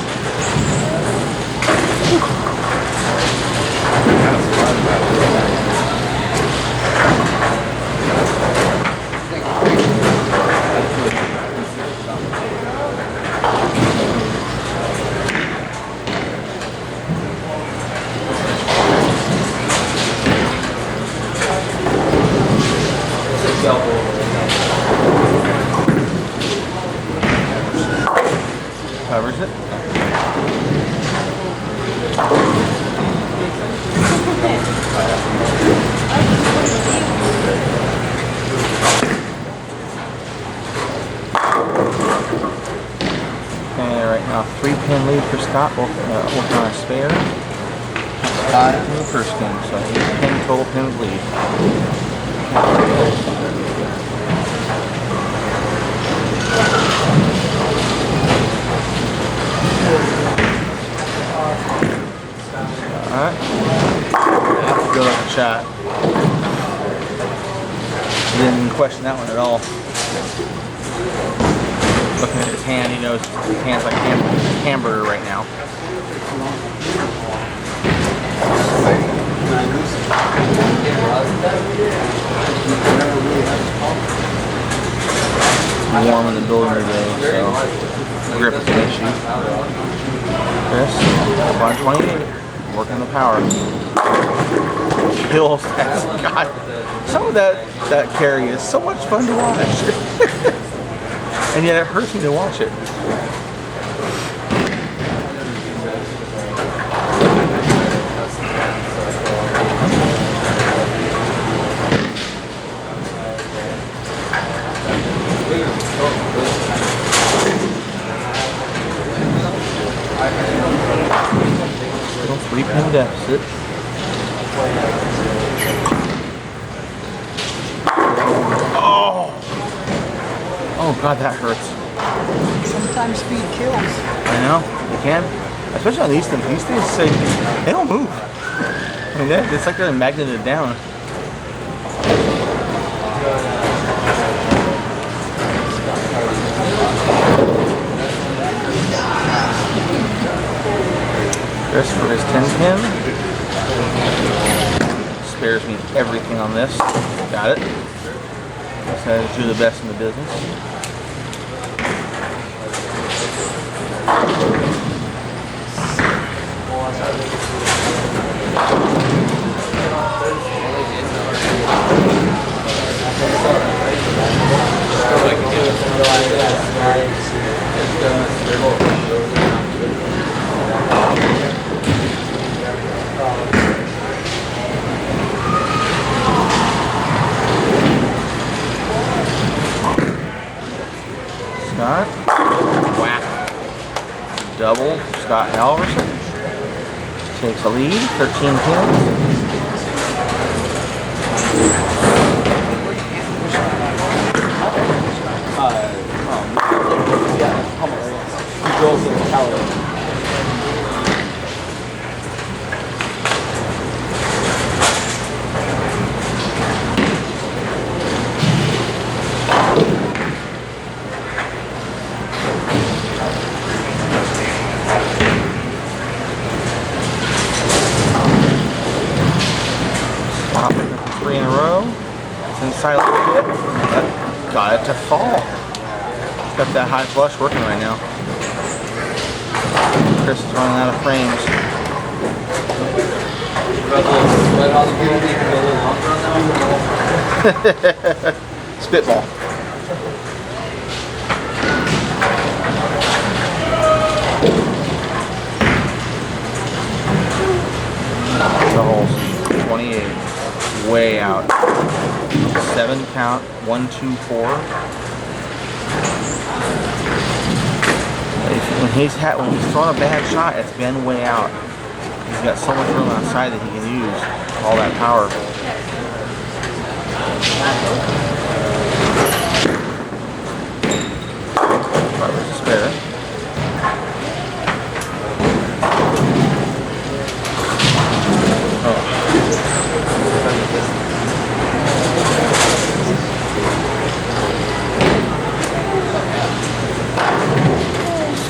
Covers it. Now 3-pin lead for Scott, both working on a spare. 5 in the first game, so 8-pin total pins lead. Alright. Good looking shot. Didn't question that one at all. Looking at his hand, he knows his hand's like a hamburger right now. It's warm in the building today, so grip is an issue. Chris, up on 28, working the power. Kills that Scott. Some of that carry is so much fun to watch. And yet it hurts me to watch it. Little 3-pin deficit. Oh God, that hurts. Sometimes speed kills. I know, they can. Especially on these things. These things say they don't move. I mean, it's like they're magneted down. Chris for his 10-pin. Spares me everything on this. Got it. Decided to do the best in the business. Scott, whack, double, Scott Halvarson takes a lead, 13 pins. Three in a row. It's inside a little bit. But got it to fall. Got that high flush working right now. Chris is running out of frames. Spitball. The holes. 28. Way out. 7 count. 1, 2, 4. When he's thrown a bad shot, it's been way out. He's got so much room outside that he can use all that power. There's a spare.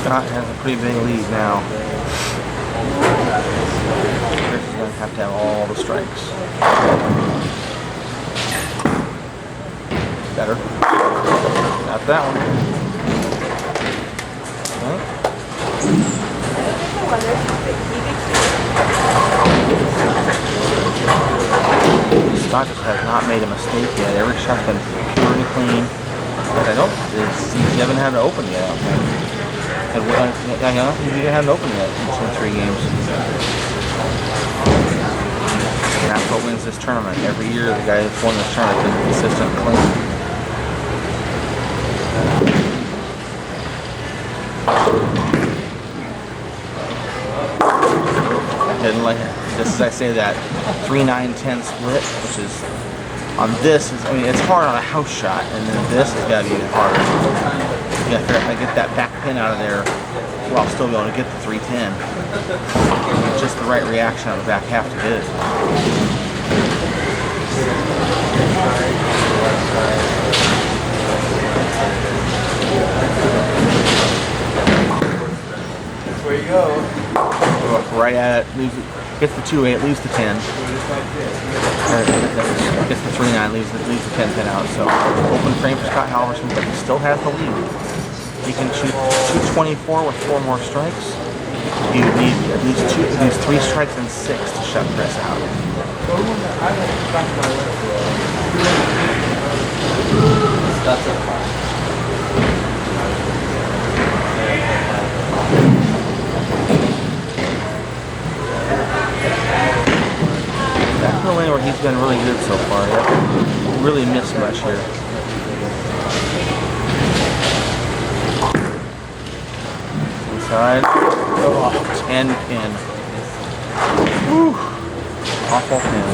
Scott has a pretty big lead now. Chris is going to have all the strikes. Better. Got that one. Okay. Scott just has not made a mistake yet. Every shot's been pure and clean. But I don't. You haven't had it open yet, I don't think. You haven't opened yet in 3 games. And that's what wins this tournament. Every year, the guy that's won this tournament has been consistent and clean. as I say that 3-9-10 split, which is on this is, I mean, it's hard on a house shot, and then this has got to be even harder. You gotta figure out how to get that back pin out of there while still be able to get the 310. It's just the right reaction on the back half to hit it. Where you go? Right at it, gets the 2-8, leaves the 10. Gets the 3-9, leaves the 10 pin out. So open frame for Scott Halvarson, but he still has the lead. He can shoot 224 with 4 more strikes. You need at least 3 strikes and 6 to shut Chris out. That's a fun. That's the lane where he's been really good so far. He hasn't really missed much here. Inside. And in. Whew. Awful pin.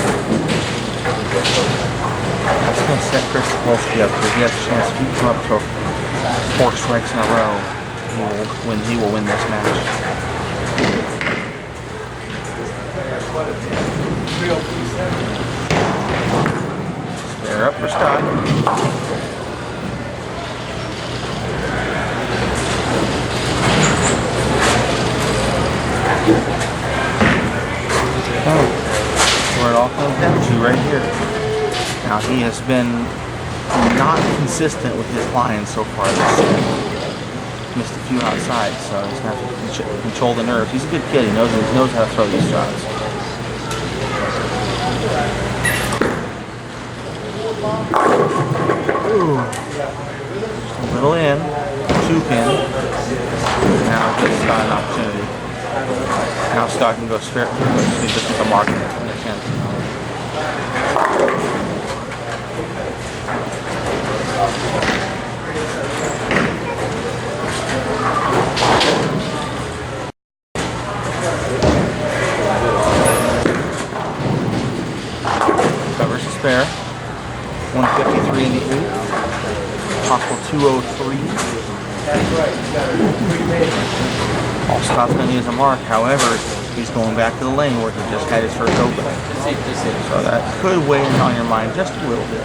That's going to set Chris Tuholski up because he has a chance if he come up to 4 strikes in a row, he will win this match. Spare up for Scott. Where it all comes down to right here. Now he has been not consistent with his lines so far this year. Missed a few outside, so he's going to have to control the nerves. He's a good kid. He knows how to throw these shots. Ooh. A little in, 2 pin. Now just got an opportunity. Now Scott can go spare. See this with a mark in the 10. Covers the spare. 153 in the 8. Possible 203. All Scott's going to use a mark. However, he's going back to the lane where he just had his first opening. So that could weigh in on your mind just a little bit.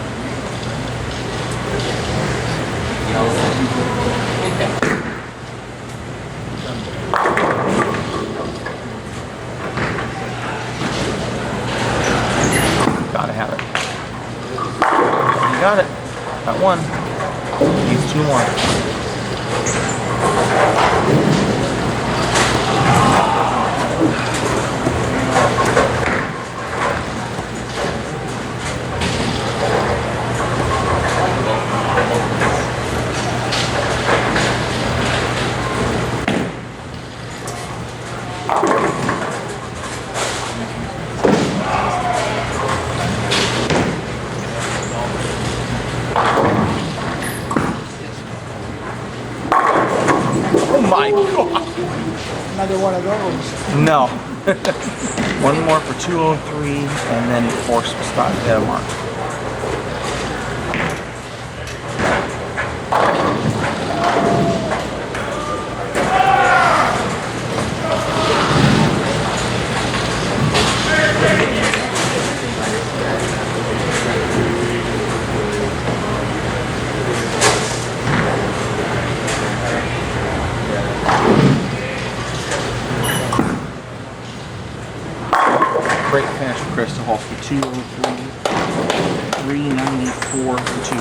Gotta have it. You got it. Got 1. Needs 2 more. My God. Another one of those. No. 1 more for 203 and then force Scott to hit a mark. Great finish for Chris Tuholski. 203, 394 for 2.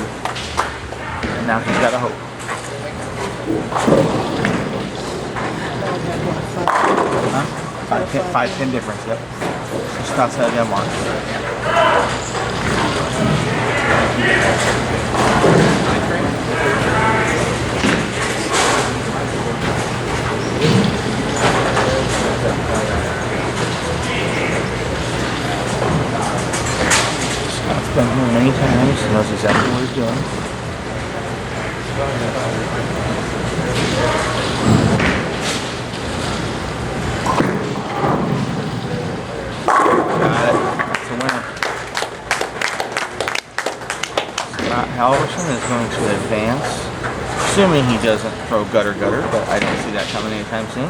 And now he's got a hope. Huh? 5 pin difference, yep. Just outside of that mark. Scott's been here many times, he knows exactly what he's doing. advance. Assuming he doesn't throw gutter, but I don't see that coming anytime soon.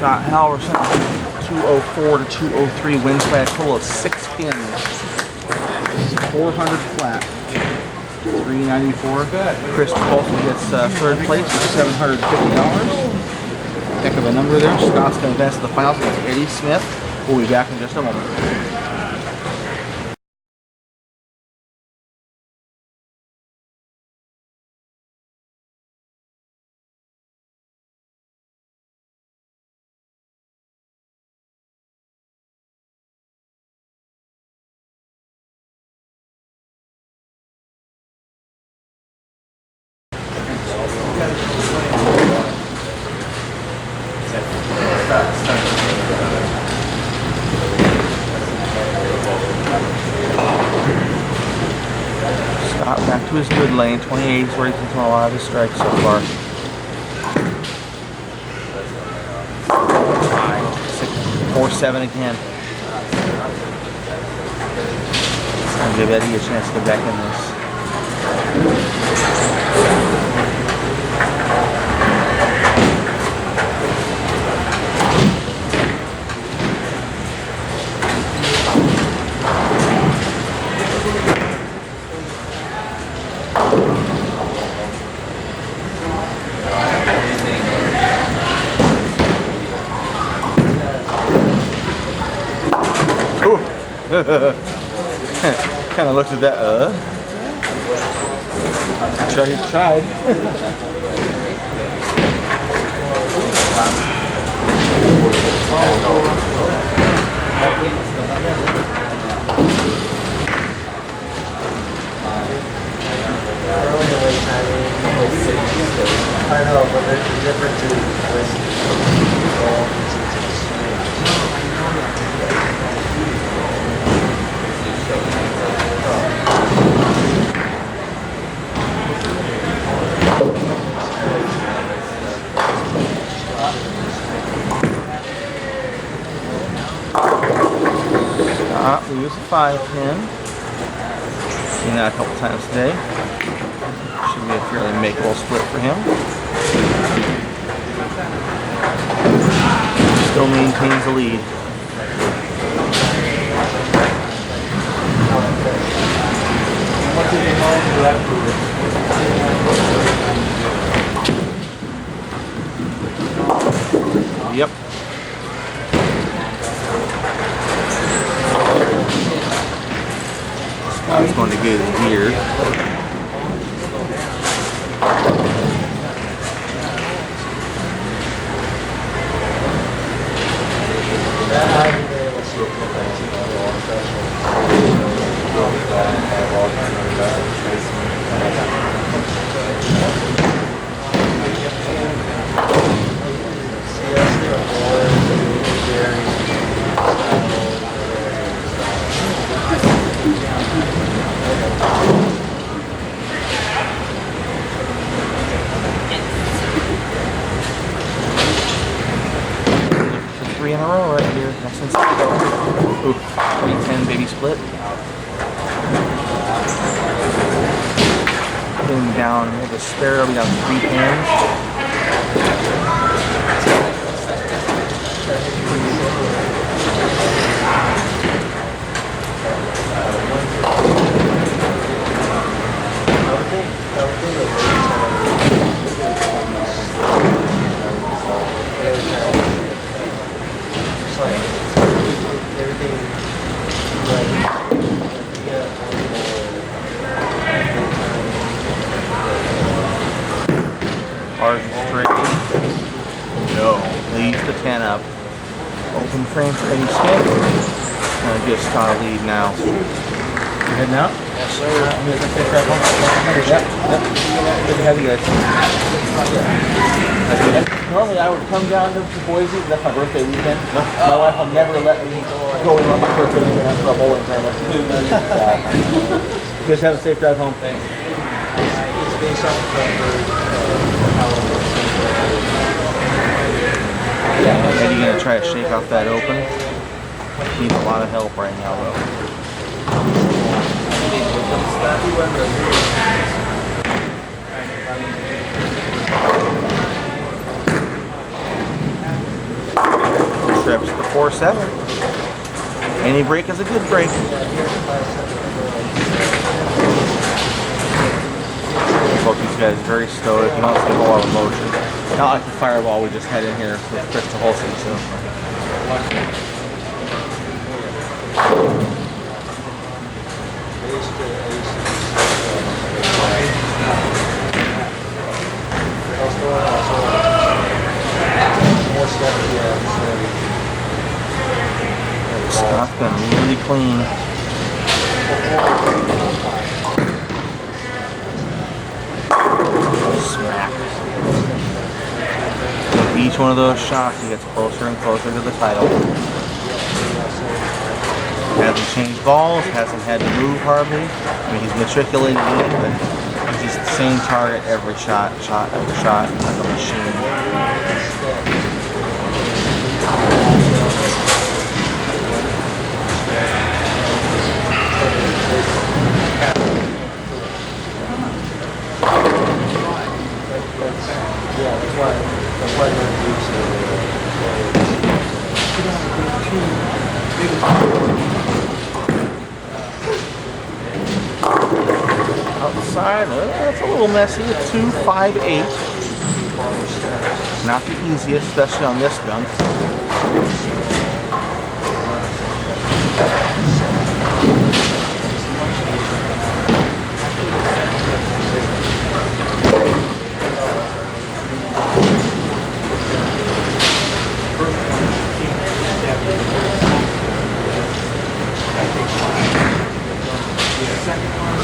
Scott Halvarson, 204 to 203, wins by a total of 6 pins. 400 flat. 394. Chris Tuholski gets third place with $750. Heck of a number there. Scott's going to advance to the finals against Eddy Smith. We'll be back in just a moment. Scott back to his good lane. 28 is where he can throw a lot of his strikes so far. 4-7 again. It's going to give Eddy a chance to get back in this. Kind of looked at that, tried. I know, but there's a difference in We use a 5-pin. Seen that a couple times today. Should be a fairly makeable split for him. Still maintains the lead. Yep. He's going to get his gear. Three in a row right here. Nice and slow. Ooh, 3-10 baby split. Putting down the spare, it'll be down 3 pins. Hard and straight. No. Leaves the 10 up. Open frame for Eddy Smith. And give Scott a lead now. You heading out? Yes, sir. Yep. Good to have you guys. Normally I would come down to Boise, that's my birthday weekend. My wife will never let me go in on my birthday weekend for a bowling tournament. You guys have a safe drive home. Thanks. Eddie gonna try to shake off that open. Needs a lot of help right now though. Trips the 4-7. Any break is a good break. Both these guys are very stoic. He wants to get a lot of motion. Not like the fireball we just had in here with Chris Tuholski. So. Scott's been really clean. Smack. With each one of those shots, he gets closer and closer to the title. Hasn't changed balls, hasn't had to move hardly. I mean, he's matriculated in, but he's just the same target every shot after shot, like a machine. Outside, it's a little messy. It's 2.58. Not the easiest, especially on this gun.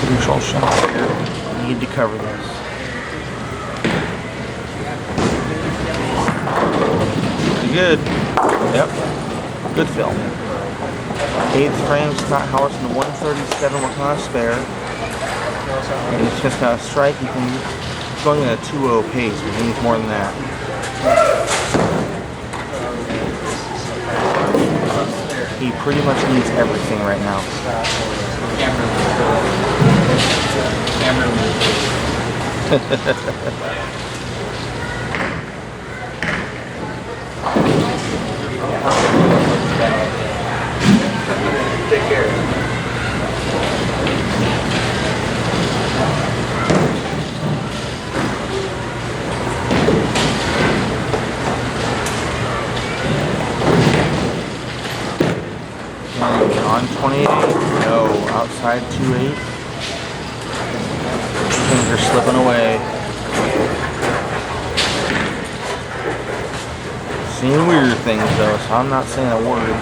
Control shot here. Need to cover this. Pretty good. Yep. Good film. 8th frame, Scott Halvarson to 137, working on a spare. And he's just got a strike. He's going at a 2-0 pace, but he needs more than that. He pretty much needs everything right now. Take care. On 28, no, outside 2-8. Things are slipping away. Seeing weird things though, so I'm not saying a word.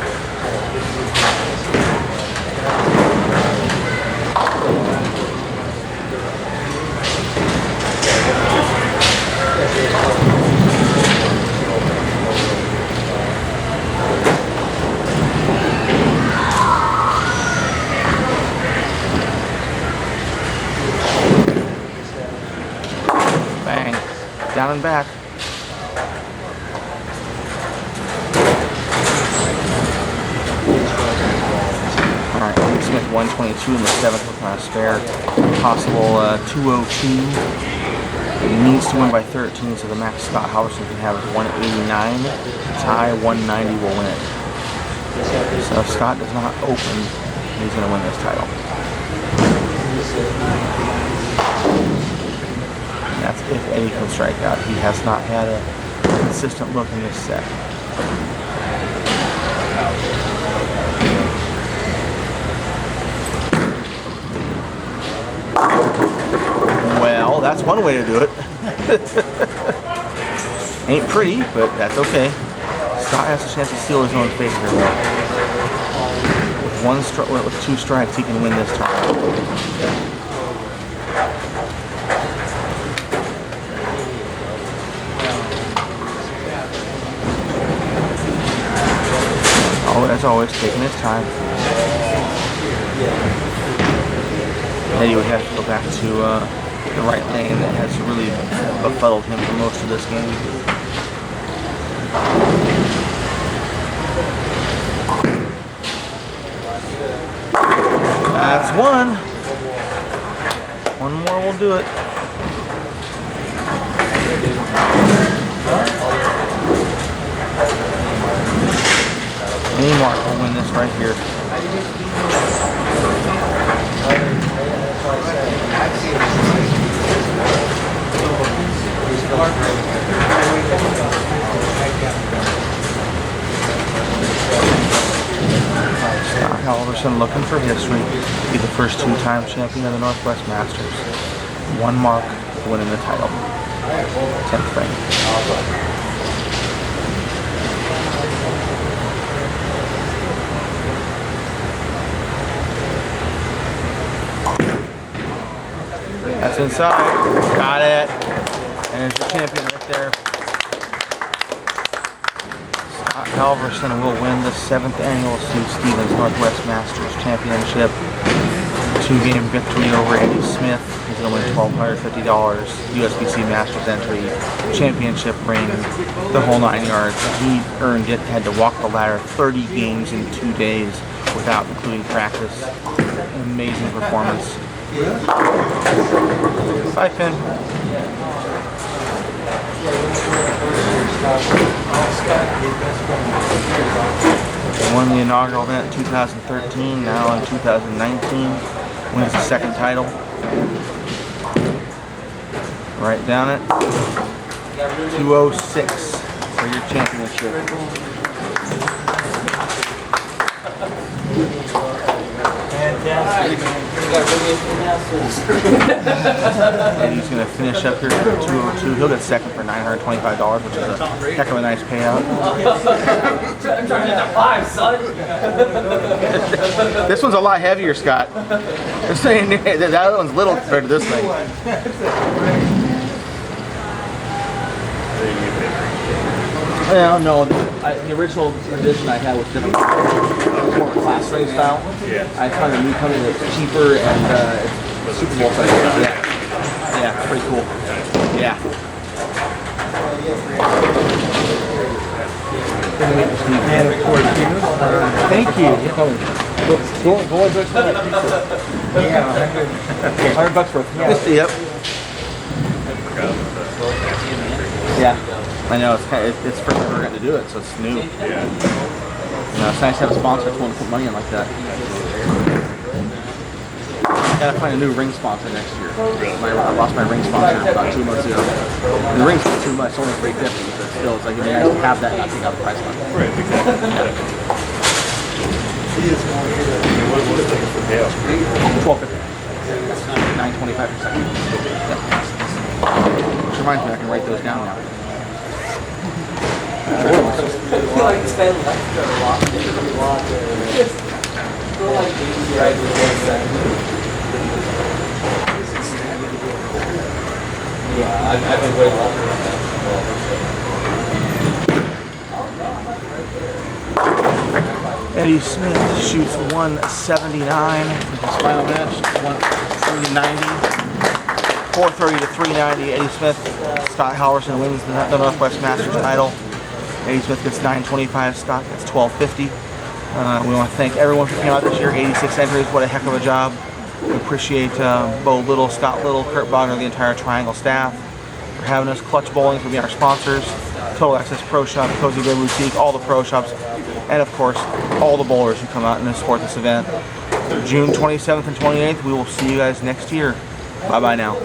Bang. Down and back. Alright, Smith 122 in the 7th with my spare. Possible 202. He needs to win by 13, so the max Scott Halvarson can have is 189. Tie 190 will win it. So if Scott does not open, he's going to win this title. And that's if Eddy can strike out. He has not had a consistent look in this set. Well, that's one way to do it. Ain't pretty, but that's okay. Scott has a chance to steal his own fate here, though. With 2 strikes, he can win this tournament. As always, taking his time. Eddy would have to go back to the right lane that has really befuddled him for most of this game. That's one. One more will do it. Mark will win this right here. Scott Halvarson looking for history. Be the first 2-time champion of the Northwest Masters. 1 mark winning the title. 10th frame. That's inside. Got it. And there's the champion right there. Scott Halvarson will win the 7th annual St. Stephen's Northwest Masters Championship. 2-game victory over Eddy Smith. He's going to win $1,250. USBC Masters entry. Championship ring. The whole 9 yards. He earned it. Had to walk the ladder 30 games in 2 days without including practice. An amazing performance. 5-pin. Won the inaugural event in 2013, now in 2019. Wins the 2nd title. Right down it. 206 for your championship. And he's going to finish up here for 202. He'll get 2nd for $925, which is a heck of a nice payout. I'm trying to get to 5, son. This one's a lot heavier, Scott. They're saying that other one's little compared to this thing. Well, no, the original edition I had was different. More class ring style. Yeah. I found a new company that's cheaper and it's Super Bowl size. Yeah. Yeah, it's pretty cool. Yeah. And of course, thank you. Go enjoy some of that pizza. Yeah. $100 worth. Yeah. Yep. Yeah. I know, it's first time we're going to do it, so it's new. Yeah. It's nice to have a sponsor that's willing to put money in like that. Gotta find a new ring sponsor next year. I lost my ring sponsor about 2 months ago. And the ring's not too much, it's only $350, but still, it's like it'd be nice to have that and not take out the price on it. Right, exactly. Yeah. What's the ticket for payout? $12.50. $9.25 per second. Yeah. Which reminds me, I can write those down now. I feel like to spend less than a lot. Yeah, I've been way longer than that. Eddy Smith shoots 179 for his final match. 390. 430 to 390. Eddy Smith, Scott Halvarson wins the Northwest Masters title. Eddy Smith gets $925. Scott gets $12.50. We want to thank everyone who came out this year. 86 entries. What a heck of a job. We appreciate Bo Little, Scott Little, Kurt Bogner, the entire Triangle staff for having us. Clutch Bowling for being our sponsors. Total Access Pro Shop, Cozy Bear Boutique, all the pro shops, and of course, all the bowlers who come out and support this event. June 27th and 28th, we will see you guys next year. Bye-bye now.